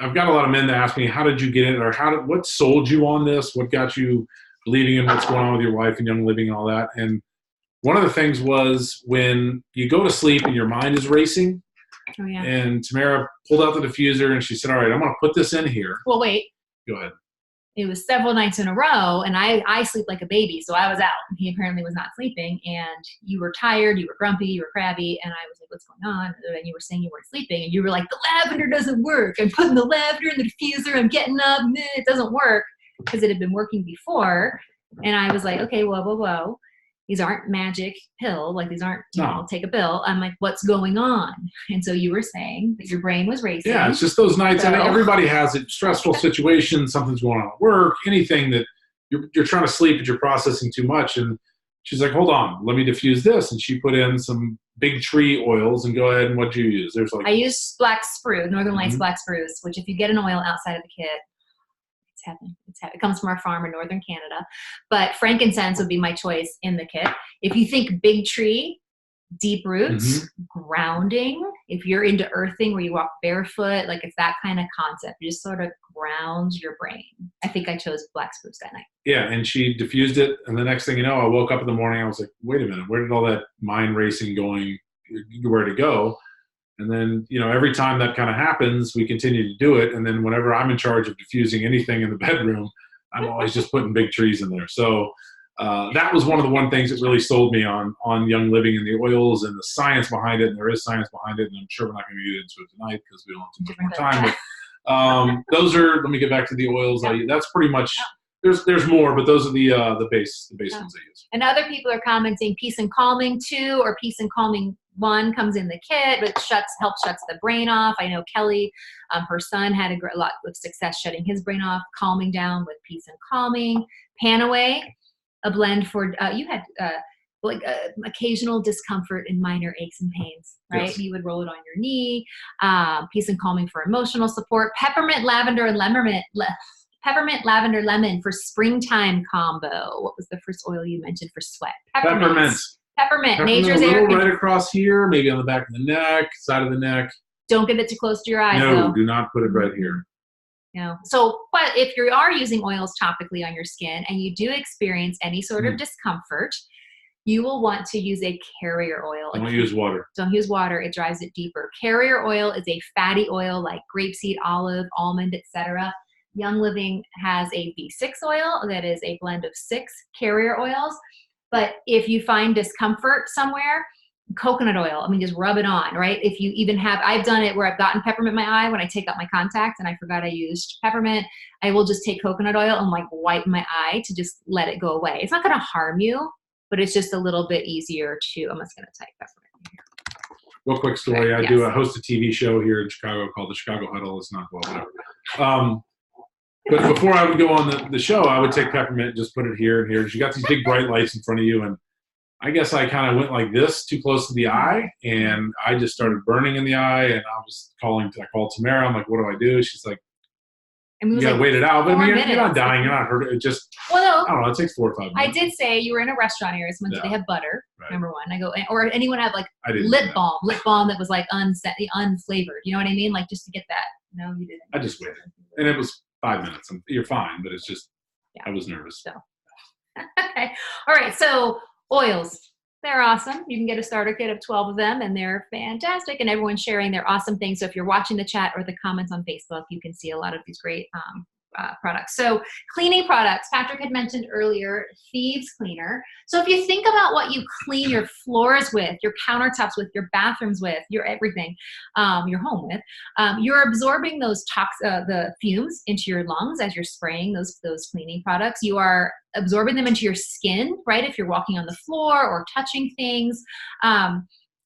Speaker 2: I've got a lot of men that ask me, how did you get in, or what sold you on this? What got you believing in what's going on with your wife and Young Living and all that? And one of the things was when you go to sleep and your mind is racing.
Speaker 1: Oh, yeah.
Speaker 2: And Tamara pulled out the diffuser and she said, "All right, I'm going to put this in here."
Speaker 1: Well, wait.
Speaker 2: Go ahead.
Speaker 1: It was several nights in a row, and I sleep like a baby, so I was out. He apparently was not sleeping, and you were tired, you were grumpy, you were crabby, and I was like, "What's going on?" And you were saying you weren't sleeping, and you were like, "The lavender doesn't work. I'm putting the lavender in the diffuser. I'm getting up. It doesn't work," because it had been working before. And I was like, "Okay, whoa, whoa, whoa." these aren't magic pill, like these aren't, you know, take a pill. I'm like, what's going on? And so you were saying that your brain was racing.
Speaker 2: Yeah, it's just those nights. I mean, everybody has it. Stressful situation, something's going on at work, anything that you're trying to sleep, but you're processing too much. And she's like, hold on, let me diffuse this. And she put in some big tree oils, and go ahead, and what'd you use? There's like,
Speaker 1: I use black spruce, Northern Lights black spruce, which if you get an oil outside of the kit, it's heaven. It's heaven. It comes from our farm in northern Canada. But frankincense would be my choice in the kit. If you think big tree, deep roots, grounding, if you're into earthing where you walk barefoot, like it's that kind of concept. You just sort of grounds your brain. I think I chose black spruce that night.
Speaker 2: Yeah, and she diffused it, and the next thing you know, I woke up in the morning, I was like, wait a minute, where did all that mind racing going, where to go? And then, you know, every time that kind of happens, we continue to do it, and then whenever I'm in charge of diffusing anything in the bedroom, I'm always just putting big trees in there. So that was one of the things that really sold me on Young Living and the oils and the science behind it, and there is science behind it, and I'm sure we're not going to get into it tonight because we don't have too much more time. But those are, let me get back to the oils. That's pretty much, there's more, but those are the base ones I use.
Speaker 1: And other people are commenting Peace and Calming 2 or Peace and Calming 1 comes in the kit, but helps shuts the brain off. I know Kelly, her son had a lot of success shutting his brain off, calming down with Peace and Calming. Panaway, a blend for, you had occasional discomfort and minor aches and pains, right?
Speaker 2: Yes.
Speaker 1: You would roll it on your knee. Peace and Calming for emotional support. Peppermint, lavender, and Peppermint, lavender, lemon for springtime combo. What was the first oil you mentioned for sweat? Peppermint. Nature's air.
Speaker 2: Right across here, maybe on the back of the neck, side of the neck.
Speaker 1: Don't get it too close to your eyes,
Speaker 2: No,
Speaker 1: though.
Speaker 2: do not put it right here.
Speaker 1: No. So, but if you are using oils topically on your skin and you do experience any sort of discomfort, you will want to use a carrier oil.
Speaker 2: Don't use water.
Speaker 1: Don't use water. It drives it deeper. Carrier oil is a fatty oil like grapeseed, olive, almond, etc. Young Living has a B6 oil that is a blend of 6 carrier oils. But if you find discomfort somewhere, coconut oil, I mean, just rub it on, right? If you even have, I've done it where I've gotten peppermint in my eye when I take out my contacts and I forgot I used peppermint, I will just take coconut oil and like wipe my eye to just let it go away. It's not going to harm you, but it's just a little bit easier to, I'm just going to type peppermint here.
Speaker 2: Real quick story. I host a TV show here in Chicago called the Chicago Huddle. It's not, well, whatever. But before I would go on the show, I would take peppermint and just put it here and here. You got these big bright lights in front of you, and I guess I kind of went like this, too close to the eye, and I just started burning in the eye, and I called Tamara. I'm like, what do I do? She's like, you got to wait it out. But I mean, you're not dying. You're not hurt. It just, I don't know, it takes 4 or 5 minutes.
Speaker 1: I did say you were in a restaurant area. So they have butter, number one. I go, or anyone have like lip balm that was like unflavored. You know what I mean? Like just to get that. No, you didn't.
Speaker 2: I just waited. And it was 5 minutes. You're fine, but it's just, I was nervous.
Speaker 1: So. Okay. All right. So oils. They're awesome. You can get a starter kit of 12 of them, and they're fantastic, and everyone's sharing their awesome things. So if you're watching the chat or the comments on Facebook, you can see a lot of these great products. So cleaning products, Patrick had mentioned earlier, Thieves Cleaner. So if you think about what you clean your floors with, your countertops with, your bathrooms with, your everything, your home with, you're absorbing those the fumes into your lungs as you're spraying those cleaning products. You are absorbing them into your skin, right? If you're walking on the floor or touching things.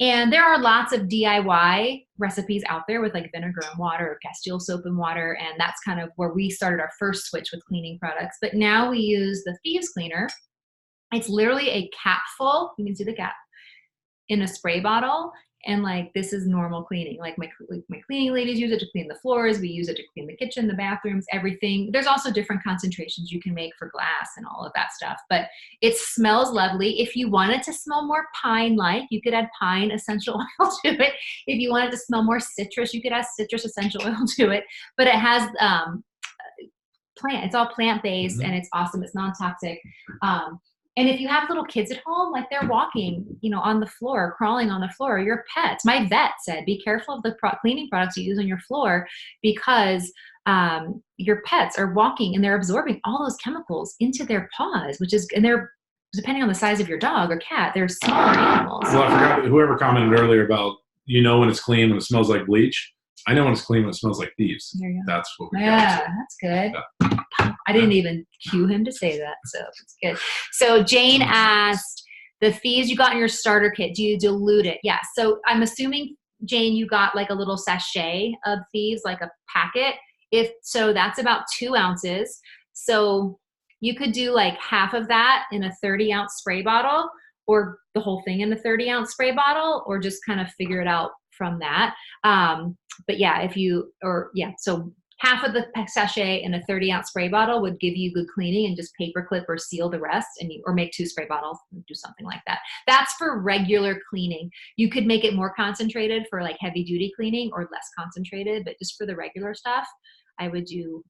Speaker 1: And there are lots of DIY recipes out there with like vinegar and water or Castile soap and water. And that's kind of where we started our first switch with cleaning products. But now we use the Thieves Cleaner. It's literally a capful. You can see the cap in a spray bottle. And like, this is normal cleaning. Like my cleaning ladies use it to clean the floors. We use it to clean the kitchen, the bathrooms, everything. There's also different concentrations you can make for glass and all of that stuff, but it smells lovely. If you wanted to smell more pine-like, you could add pine essential oil to it. If you wanted to smell more citrus, you could add citrus essential oil to it, but it has it's all plant-based and it's awesome. It's non-toxic. And if you have little kids at home, like they're walking, on the floor, crawling on the floor, your pets. My vet said, be careful of the cleaning products you use on your floor because your pets are walking and they're absorbing all those chemicals into their paws, and they're, depending on the size of your dog or cat, they're smaller animals.
Speaker 2: Well, I forgot, whoever commented earlier about, when it's clean, when it smells like bleach. I know when it's clean, when it smells like thieves. That's what we got.
Speaker 1: Yeah, that's good. Yeah. I didn't even cue him to say that, so it's good. So Jane asked, The thieves you got in your starter kit, do you dilute it? Yeah. So I'm assuming, Jane, you got like a little sachet of thieves, like a packet. If so, that's about 2 ounces. So you could do like half of that in a 30-ounce spray bottle, or the whole thing in a 30-ounce spray bottle, or just kind of figure it out from that. But yeah, so half of the sachet in a 30-ounce spray bottle would give you good cleaning, and just paper clip or seal the rest, or make 2 spray bottles and do something like that. That's for regular cleaning. You could make it more concentrated for like heavy duty cleaning, or less concentrated, but just for the regular stuff, I would do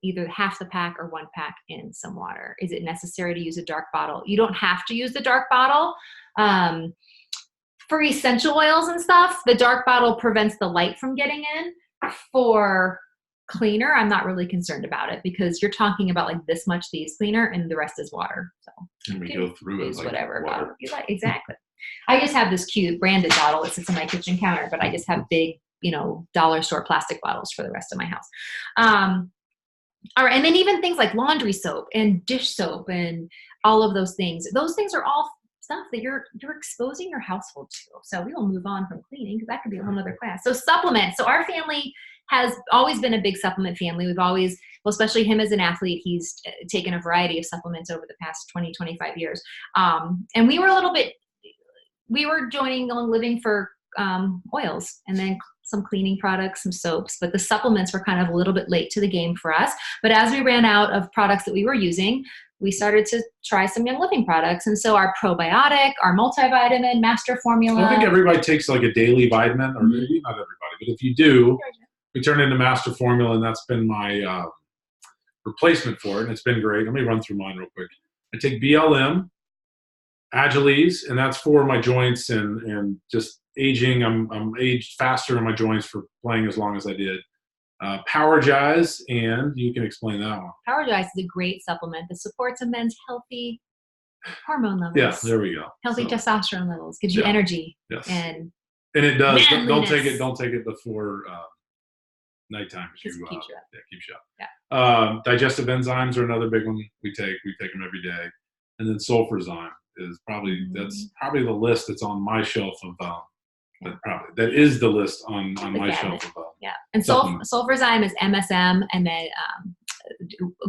Speaker 1: either half the pack or 1 pack in some water. Is it necessary to use a dark bottle? You don't have to use the dark bottle. For essential oils and stuff, the dark bottle prevents the light from getting in. For cleaner, I'm not really concerned about it, because you're talking about like this much thieves cleaner and the rest is water. So
Speaker 2: and we go through it like
Speaker 1: whatever
Speaker 2: water.
Speaker 1: bottle you like. Exactly. I just have this cute branded bottle that sits on my kitchen counter, but I just have big, dollar store plastic bottles for the rest of my house. All right. And then even things like laundry soap and dish soap and all of those things are all stuff that you're exposing your household to. So we will move on from cleaning, because that could be a whole other class. So supplements. So our family has always been a big supplement family. We've always, especially him as an athlete, he's taken a variety of supplements over the past 20, 25 years. And we were joining Living for oils, and then some cleaning products, some soaps, but the supplements were kind of a little bit late to the game for us. But as we ran out of products that we were using, we started to try some Young Living products. And so our probiotic, our multivitamin, master formula.
Speaker 2: I think everybody takes like a daily vitamin, or maybe not everybody, but if you do, we turn it into master formula, and that's been my replacement for it, and it's been great. Let me run through mine real quick. I take BLM, Agiles, and that's for my joints and just aging. I'm aged faster in my joints for playing as long as I did. Power Jazz, and you can explain that one.
Speaker 1: Power Jazz is a great supplement that supports a men's healthy hormone levels.
Speaker 2: Yeah, there we go.
Speaker 1: Healthy testosterone levels, gives you energy.
Speaker 2: Yes.
Speaker 1: And
Speaker 2: it does. Don't
Speaker 1: manliness.
Speaker 2: take it before nighttime.
Speaker 1: Keeps you up.
Speaker 2: Yeah, keeps you up.
Speaker 1: Yeah.
Speaker 2: Digestive enzymes are another big one we take. We take them every day. And then sulfurzyme is probably the list that's on my shelf of that is the list on my shelf of
Speaker 1: yeah. And sulfurzyme is MSM, and then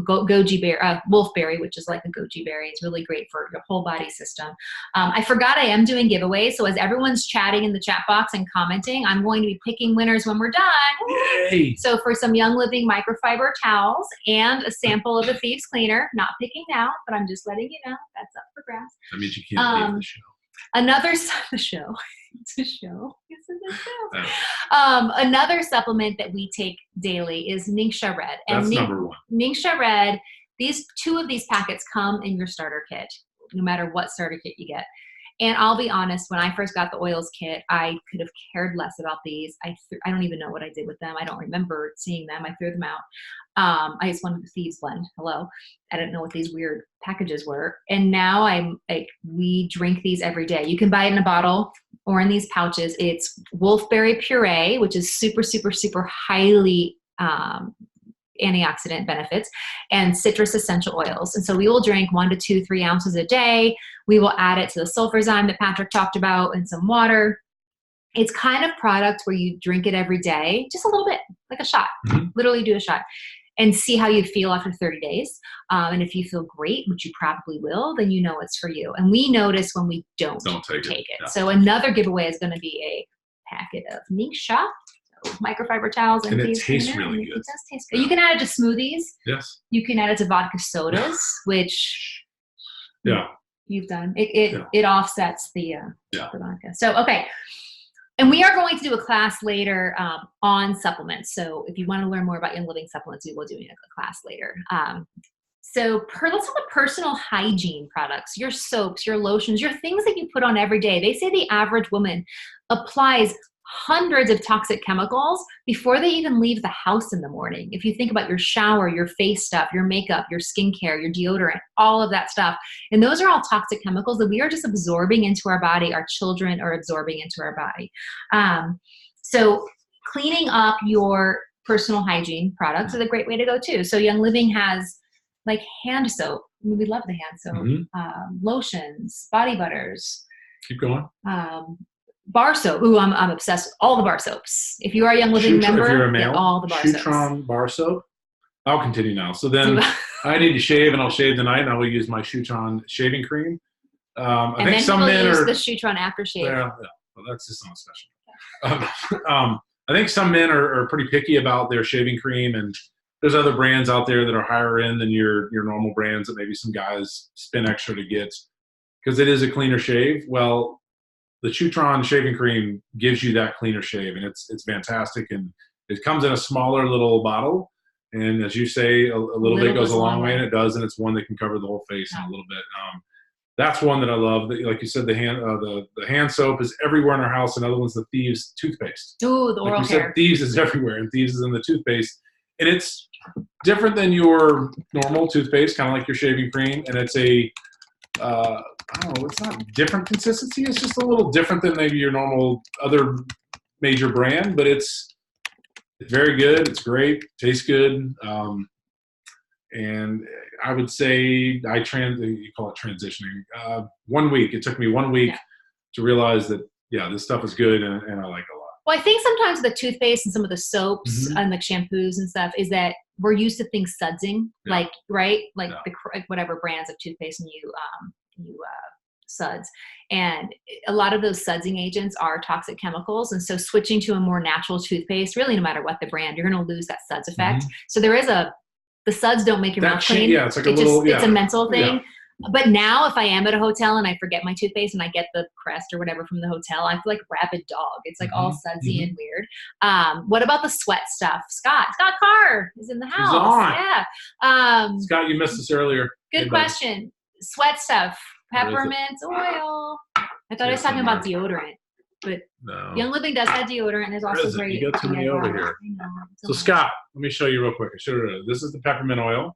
Speaker 1: goji berry, wolfberry, which is like a goji berry. It's really great for your whole body system. I forgot I am doing giveaways, so as everyone's chatting in the chat box and commenting, I'm going to be picking winners when we're done.
Speaker 2: Yay!
Speaker 1: So for some Young Living microfiber towels and a sample of the Thieves Cleaner, not picking now, but I'm just letting you know that's up for grabs.
Speaker 2: That means you can't leave the show.
Speaker 1: The show. It's a show. It's a show. Another supplement that we take daily is Ningxia Red. And
Speaker 2: that's number 1.
Speaker 1: Ningxia Red, 2 of these packets come in your starter kit, no matter what starter kit you get. And I'll be honest, when I first got the oils kit, I could have cared less about these. I don't even know what I did with them. I don't remember seeing them. I threw them out. I just wanted the Thieves blend. Hello. I didn't know what these weird packages were. And now we drink these every day. You can buy it in a bottle or in these pouches. It's wolfberry puree, which is super, super, super highly antioxidant benefits, and citrus essential oils. And so we will drink 1 to 2, 3 ounces a day. We will add it to the sulfurzyme that Patrick talked about and some water. It's kind of product where you drink it every day, just a little bit, like a shot. Literally do a shot and see how you feel after 30 days. And if you feel great, which you probably will, then you know it's for you. And we notice when we don't take it. Yeah. So another giveaway is going to be a packet of Ningxia microfiber towels,
Speaker 2: and it tastes really good.
Speaker 1: It does taste good. You can add it to smoothies.
Speaker 2: Yes.
Speaker 1: You can add it to vodka sodas, which you've done. It offsets the vodka. So okay. And we are going to do a class later on supplements. So if you want to learn more about Young Living supplements, we will do a class later. So let's talk about personal hygiene products, your soaps, your lotions, your things that you put on every day. They say the average woman applies hundreds of toxic chemicals before they even leave the house in the morning. If you think about your shower, your face stuff, your makeup, your skincare, your deodorant, all of that stuff. And those are all toxic chemicals that we are just absorbing into our body. Our children are absorbing into our body. So cleaning up your personal hygiene products is a great way to go too. So Young Living has like hand soap. I mean, we love the hand soap. Lotions, body butters.
Speaker 2: Keep going.
Speaker 1: Bar soap. Ooh, I'm obsessed with all the bar soaps. If you are a Young Living member,
Speaker 2: if you're a male,
Speaker 1: get all the bar
Speaker 2: soaps. Bar soap. I'll continue now. So then I need to shave, and I'll shave tonight, and I will use my Shutron shaving cream. I think some men
Speaker 1: use
Speaker 2: are
Speaker 1: the Shutron aftershave.
Speaker 2: Well, that's just not special. I think some men are pretty picky about their shaving cream, and there's other brands out there that are higher end than your normal brands that maybe some guys spend extra to get because it is a cleaner shave. Well, the Shutron shaving cream gives you that cleaner shave, and it's fantastic. And it comes in a smaller little bottle, and as you say, a little bit goes a long way, and it does, and it's one that can cover the whole face in a little bit. That's one that I love. Like you said, the hand soap is everywhere in our house. Another one's the Thieves toothpaste.
Speaker 1: Ooh, the oral
Speaker 2: like you
Speaker 1: care.
Speaker 2: Said, Thieves is everywhere, and Thieves is in the toothpaste, and it's different than your normal toothpaste, kind of like your shaving cream, and it's I don't know, it's not different consistency. It's just a little different than maybe your normal other major brand, but it's very good. It's great. Tastes good. And I would say you call it transitioning. 1 week. It took me 1 week to realize that, this stuff is good and I like it a lot.
Speaker 1: Well, I think sometimes the toothpaste and some of the soaps and like shampoos and stuff is that we're used to things sudsing, like, right? Like whatever brands of toothpaste and you suds. And a lot of those sudsing agents are toxic chemicals. And so switching to a more natural toothpaste, really no matter what the brand, you're going to lose that suds effect. So there is the suds don't make your mouth clean.
Speaker 2: Yeah, it's like it's
Speaker 1: a mental thing. Yeah. But now if I am at a hotel and I forget my toothpaste and I get the Crest or whatever from the hotel, I feel like rabid dog. It's like all sudsy and weird. What about the sweat stuff? Scott Carr is in the house.
Speaker 2: He's on.
Speaker 1: Yeah.
Speaker 2: Scott, you missed us earlier.
Speaker 1: Good question. Sweat stuff. Peppermint oil. I thought I was talking about deodorant. But no. Young Living does have deodorant. There's also great.
Speaker 2: You got too many over here. So Scott, let me show you real quick. This is the peppermint oil.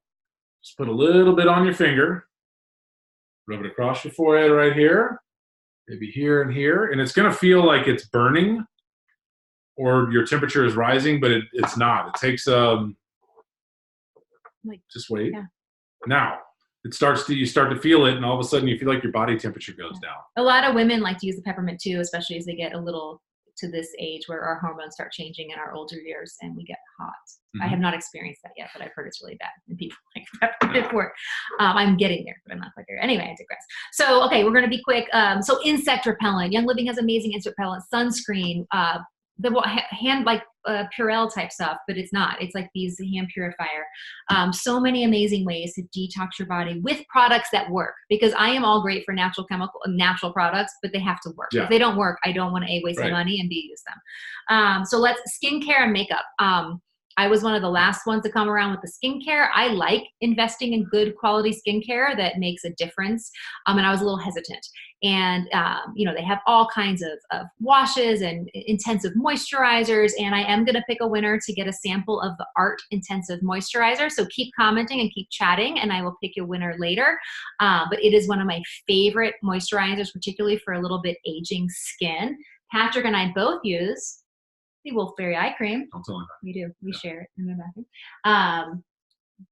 Speaker 2: Just put a little bit on your finger. Rub it across your forehead right here. Maybe here and here. And it's going to feel like it's burning or your temperature is rising, but it's not. It takes just wait. Yeah. Now. You start to feel it, and all of a sudden you feel like your body temperature goes down.
Speaker 1: A lot of women like to use the peppermint too, especially as they get a little to this age where our hormones start changing in our older years and we get hot. I have not experienced that yet, but I've heard it's really bad and people like peppermint for it. I'm getting there, but I'm not quite there. Anyway, I digress. So, okay, we're going to be quick. So insect repellent. Young Living has amazing insect repellent. Sunscreen. The hand Purell type stuff, but it's not. It's like these hand purifier. So many amazing ways to detox your body with products that work. Because I am all great for natural products, but they have to work. Yeah. If they don't work, I don't want to A, waste my money, and B, use them. So let's skincare and makeup. I was one of the last ones to come around with the skincare. I like investing in good quality skincare that makes a difference. And I was a little hesitant. And, they have all kinds of washes and intensive moisturizers. And I am going to pick a winner to get a sample of the Art Intensive Moisturizer. So keep commenting and keep chatting, and I will pick your winner later. But it is one of my favorite moisturizers, particularly for a little bit aging skin. Patrick and I both use the Wolfberry Eye Cream.
Speaker 2: I'll tell you that.
Speaker 1: We do. We share it in the bathroom.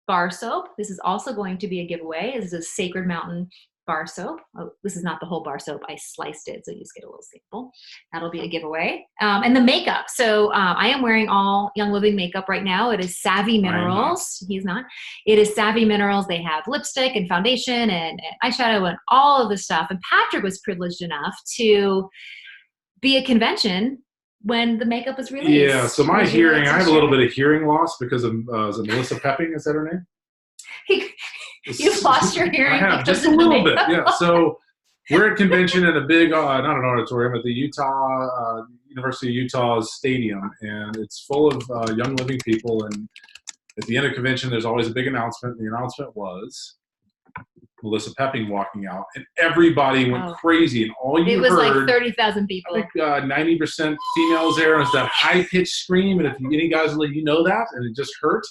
Speaker 1: Bar soap. This is also going to be a giveaway. This is a Sacred Mountain bar soap. Oh, this is not the whole bar soap. I sliced it, so you just get a little sample. That'll be a giveaway. And the makeup. So I am wearing all Young Living makeup right now. It is Savvy Minerals. He's not. It is Savvy Minerals. They have lipstick and foundation and eyeshadow and all of this stuff. And Patrick was privileged enough to be at convention when the makeup was released.
Speaker 2: Yeah, so my hearing, I have a little bit of hearing loss because of is it Melissa Pepping, is that her name?
Speaker 1: You've lost your hearing.
Speaker 2: I have, just a little bit, yeah. So we're at convention in a big, not an auditorium, at the University of Utah's stadium, and it's full of Young Living people, and at the end of convention, there's always a big announcement. The announcement was Melissa Pepping walking out, and everybody went crazy, and all you heard,
Speaker 1: it was like 30,000 people.
Speaker 2: I think 90% females there. It was that high-pitched scream, and if any guys let you know that, and it just hurt,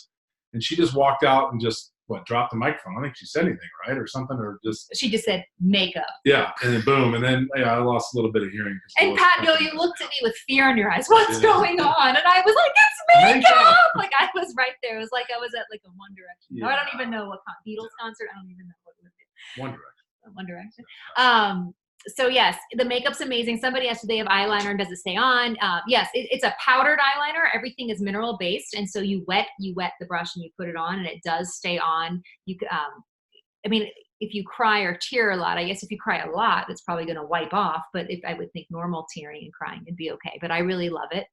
Speaker 2: and she just walked out and just dropped the microphone. I don't think she said anything, right? Or something, or just.
Speaker 1: She just said makeup.
Speaker 2: Yeah, and then boom, and then I lost a little bit of hearing.
Speaker 1: And Pat, you looked at me with fear in your eyes. What's going on? And I was like, it's makeup! Like I was right there. It was like I was at like a One Direction. Yeah. I don't even know what Beatles concert. I don't even know what it was.
Speaker 2: One Direction.
Speaker 1: One Direction. So yes, the makeup's amazing. Somebody asked, do they have eyeliner and does it stay on? Yes, it's a powdered eyeliner. Everything is mineral based. And so you wet the brush and you put it on and it does stay on. You, I mean, if you cry or tear a lot, I guess if you cry a lot, it's probably going to wipe off. But if I would think normal tearing and crying would be okay. But I really love it.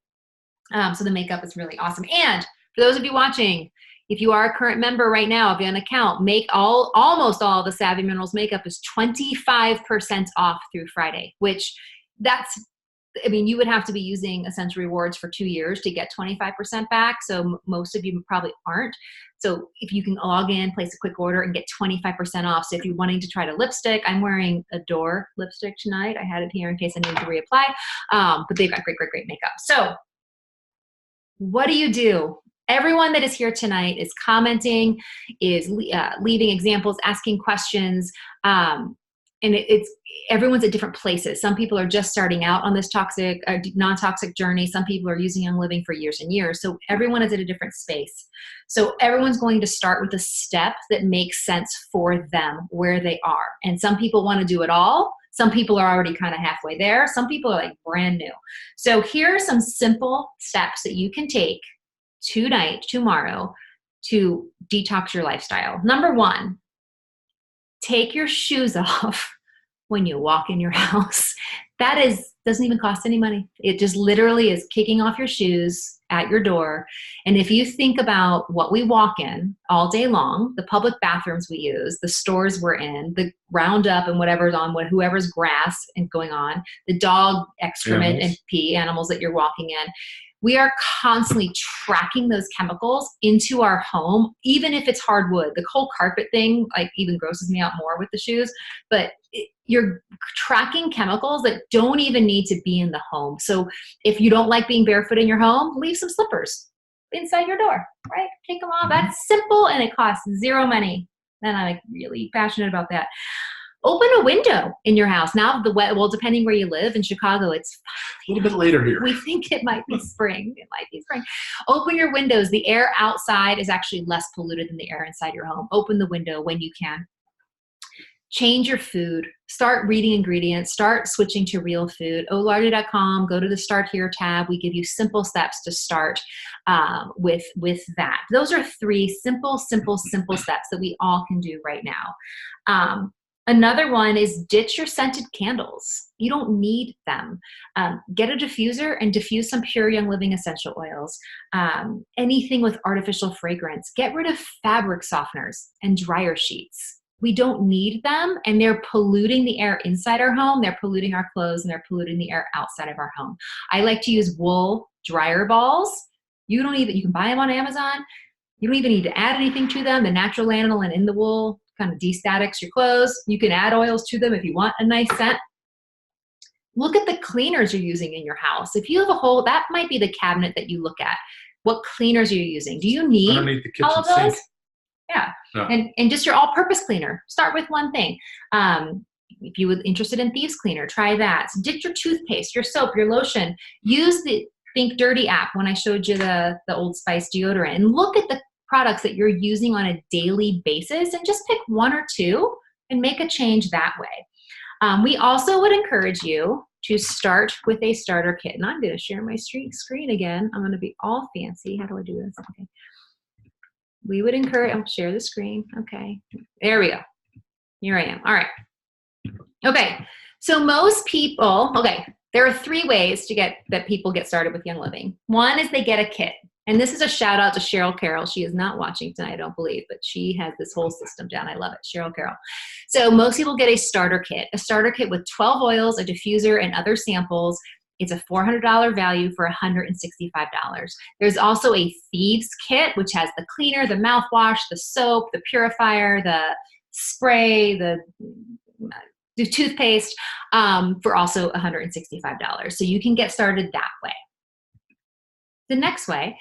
Speaker 1: So the makeup is really awesome. And for those of you watching, if you are a current member right now, if you have an account, almost all the Savvy Minerals makeup is 25% off through Friday, which you would have to be using Essential Rewards for 2 years to get 25% back. So most of you probably aren't. So if you can log in, place a quick order and get 25% off. So if you're wanting to try to lipstick, I'm wearing Adore lipstick tonight. I had it here in case I need to reapply. But they've got great, great, great makeup. So what do you do? Everyone that is here tonight is commenting, is leaving examples, asking questions, and everyone's at different places. Some people are just starting out on this toxic, non-toxic journey. Some people are using Young Living for years and years. So everyone is at a different space. So everyone's going to start with a step that makes sense for them where they are. And some people want to do it all. Some people are already kind of halfway there. Some people are like brand new. So here are some simple steps that you can take tomorrow, to detox your lifestyle. Number 1, take your shoes off when you walk in your house. That doesn't even cost any money. It just literally is kicking off your shoes at your door. And if you think about what we walk in all day long, the public bathrooms we use, the stores we're in, the Roundup and whatever's on, whoever's grass and going on, the dog excrement and pee, animals that you're walking in, we are constantly tracking those chemicals into our home, even if it's hardwood. The whole carpet thing even grosses me out more with the shoes, but you're tracking chemicals that don't even need to be in the home. So if you don't like being barefoot in your home, leave some slippers inside your door, right? Take them off. That's simple and it costs zero money. And I'm really passionate about that. Open a window in your house. Now, depending where you live, in Chicago, it's
Speaker 2: a little bit later here.
Speaker 1: We think it might be spring. It might be spring. Open your windows. The air outside is actually less polluted than the air inside your home. Open the window when you can. Change your food. Start reading ingredients. Start switching to real food. Olardy.com. Go to the Start Here tab. We give you simple steps to start with that. Those are 3 simple steps that we all can do right now. Another one is ditch your scented candles. You don't need them. Get a diffuser and diffuse some pure Young Living essential oils. Anything with artificial fragrance. Get rid of fabric softeners and dryer sheets. We don't need them, and they're polluting the air inside our home. They're polluting our clothes, and they're polluting the air outside of our home. I like to use wool dryer balls. You can buy them on Amazon. You don't even need to add anything to them. The natural lanolin in the wool kind of destatics your clothes. You can add oils to them if you want a nice scent. Look at the cleaners you're using in your house. If you have that might be the cabinet that you look at. What cleaners are you using? Do you need
Speaker 2: underneath the kitchen
Speaker 1: all of those?
Speaker 2: sink.
Speaker 1: Yeah.
Speaker 2: No.
Speaker 1: And just your all-purpose cleaner. Start with one thing. If you were interested in Thieves Cleaner, try that. So ditch your toothpaste, your soap, your lotion. Use the Think Dirty app when I showed you the Old Spice deodorant, and look at the products that you're using on a daily basis and just pick 1 or 2 and make a change that way. We also would encourage you to start with a starter kit. And I'm going to share my screen again. I'm going to be all fancy. How do I do this? Okay. We would encourage, I'll share the screen. Okay. There we go. Here I am. All right. Okay. So most people, there are 3 ways that people get started with Young Living. One is they get a kit. And this is a shout out to Cheryl Carroll. She is not watching tonight, I don't believe, but she has this whole system down. I love it. Cheryl Carroll. So most people get a starter kit with 12 oils, a diffuser, and other samples. It's a $400 value for $165. There's also a Thieves kit, which has the cleaner, the mouthwash, the soap, the purifier, the spray, the toothpaste, for also $165. So you can get started that way. The next way,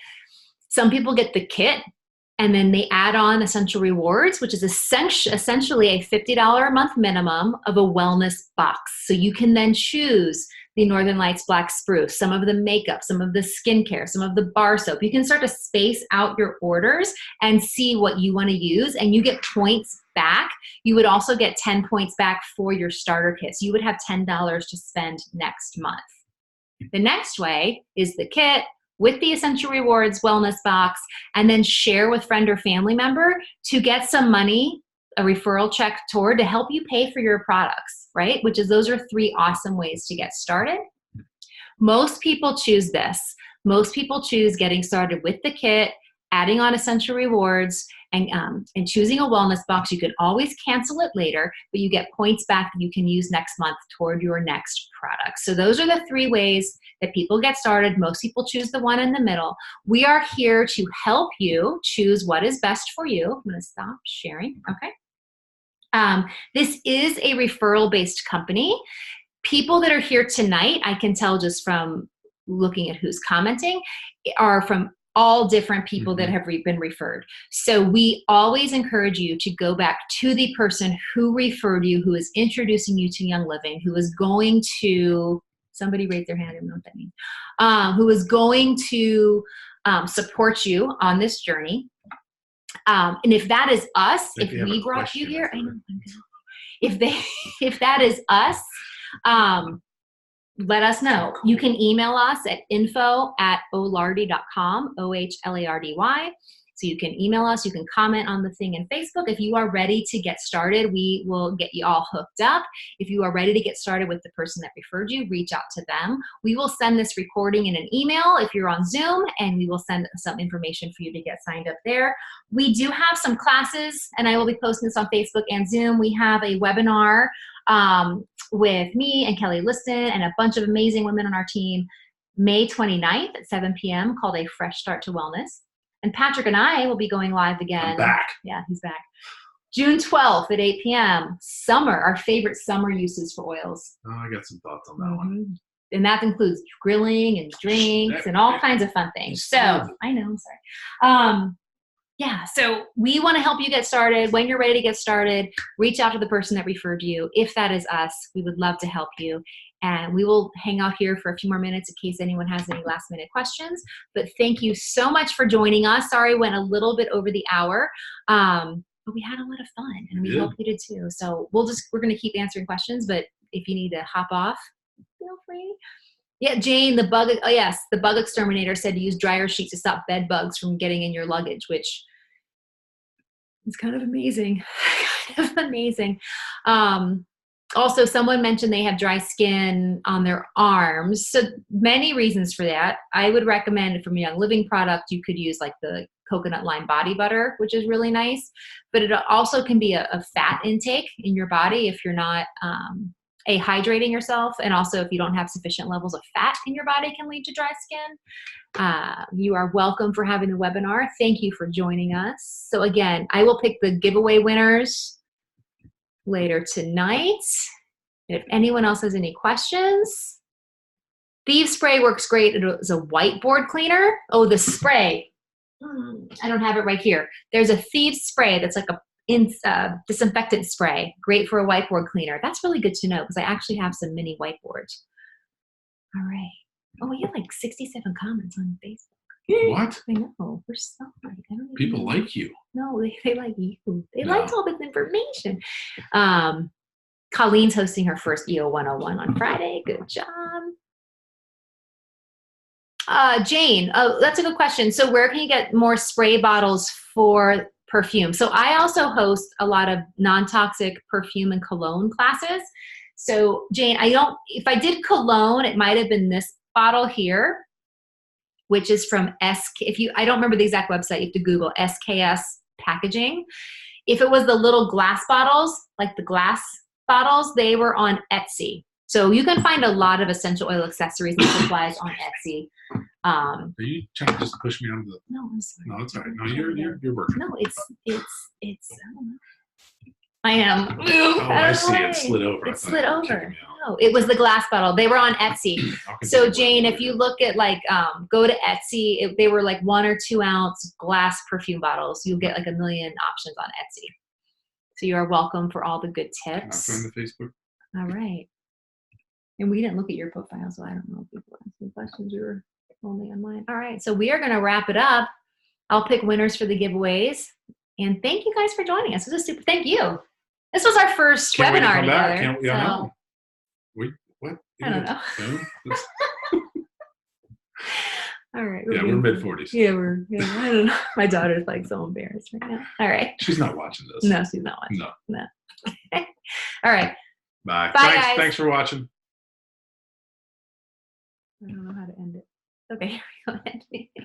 Speaker 1: some people get the kit And then they add on Essential Rewards, which is essentially a $50 a month minimum of a wellness box. So you can then choose the Northern Lights Black Spruce, some of the makeup, some of the skincare, some of the bar soap. You can start to space out your orders and see what you want to use, and you get points back. You would also get 10 points back for your starter kit. So you would have $10 to spend next month. The next way is the kit with the Essential Rewards wellness box, and then share with friend or family member to get some money, a referral check toward, to help you pay for your products, right? Those are 3 awesome ways to get started. Most people choose this. Most people choose getting started with the kit, adding on Essential Rewards, and choosing a wellness box. You can always cancel it later, but you get points back that you can use next month toward your next product. So those are the 3 ways that people get started. Most people choose the one in the middle. We are here to help you choose what is best for you. I'm going to stop sharing. Okay. This is a referral-based company. People that are here tonight, I can tell just from looking at who's commenting, are from all different people that have been referred. So we always encourage you to go back to the person who referred you, who is introducing you to Young Living, who is going to, somebody raise their hand, I don't know what that means, who is going to support you on this journey. And if that is us, if we brought you here, I know. If that is us, let us know. You can email us at info@ohlardy.com, OHLARDY. So you can email us, you can comment on the thing in Facebook. If you are ready to get started, we will get you all hooked up. If you are ready to get started with the person that referred you, reach out to them. We will send this recording in an email if you're on Zoom, and we will send some information for you to get signed up there. We do have some classes, and I will be posting this on Facebook and Zoom. We have a webinar with me and Kelly Liston and a bunch of amazing women on our team, May 29th at 7 p.m. called A Fresh Start to Wellness. And Patrick and I will be going live again.
Speaker 2: I'm back.
Speaker 1: Yeah, he's back. June 12th at 8 p.m. Summer, our favorite summer uses for oils.
Speaker 2: Oh, I got some thoughts on that one.
Speaker 1: And that includes grilling and drinks and all kinds of fun things. So, I know, I'm sorry. Yeah, so we want to help you get started. When you're ready to get started, reach out to the person that referred you. If that is us, we would love to help you. And we will hang out here for a few more minutes in case anyone has any last minute questions. But thank you so much for joining us. Sorry, went a little bit over the hour, but we had a lot of fun, and we hope you did too. So we're going to keep answering questions, but if you need to hop off, feel free. Yeah, Jane, the bug exterminator said to use dryer sheets to stop bed bugs from getting in your luggage, which is kind of amazing. Also, someone mentioned they have dry skin on their arms. So many reasons for that. I would recommend from a Young Living product, you could use like the coconut lime body butter, which is really nice. But it also can be a fat intake in your body if you're not hydrating yourself. And also if you don't have sufficient levels of fat in your body, can lead to dry skin. You are welcome for having the webinar. Thank you for joining us. So again, I will pick the giveaway winners later tonight. If anyone else has any questions, Thieves Spray works great. It is a whiteboard cleaner. Oh, the spray. I don't have it right here. There's a Thieves Spray that's like a disinfectant spray. Great for a whiteboard cleaner. That's really good to know because I actually have some mini whiteboards. All right. Oh, we have like 67 comments on Facebook.
Speaker 2: What?
Speaker 1: I know. We're sorry.
Speaker 2: People like you.
Speaker 1: No, they like you. They liked all this information. Colleen's hosting her first EO 101 on Friday. Good job. Jane, that's a good question. So where can you get more spray bottles for perfume? So I also host a lot of non-toxic perfume and cologne classes. So Jane, if I did cologne, it might have been this bottle here, which is from I don't remember the exact website, you have to Google SKS packaging. If it was the little glass bottles, like the glass bottles, they were on Etsy. So you can find a lot of essential oil accessories and supplies on Etsy.
Speaker 2: Are you trying to just push me under the?
Speaker 1: No, I'm sorry.
Speaker 2: No, it's all right. No, you're working.
Speaker 1: No, it's. I am.
Speaker 2: Oh, I see. It slid over.
Speaker 1: It slid over. No, it was the glass bottle. They were on Etsy. So Jane, if you look at like, go to Etsy, they were like 1 or 2 ounce glass perfume bottles. You'll get like a million options on Etsy. So you are welcome for all the good tips.
Speaker 2: I'll find the Facebook.
Speaker 1: All right. And we didn't look at your profile, so I don't know if people asked some questions. You were only on mine. All right. So we are going to wrap it up. I'll pick winners for the giveaways. And thank you guys for joining us. This was super. Thank you. This was our first webinar together.
Speaker 2: Can't we?
Speaker 1: So,
Speaker 2: Know. What?
Speaker 1: I don't know. All right.
Speaker 2: Yeah, we're mid-40s.
Speaker 1: Yeah, I don't know. My daughter's like so embarrassed right now. All right.
Speaker 2: She's not watching this.
Speaker 1: No, she's not watching. No. All right.
Speaker 2: Bye.
Speaker 1: Guys.
Speaker 2: Thanks for watching.
Speaker 1: I don't know how to end it. Okay, here we go.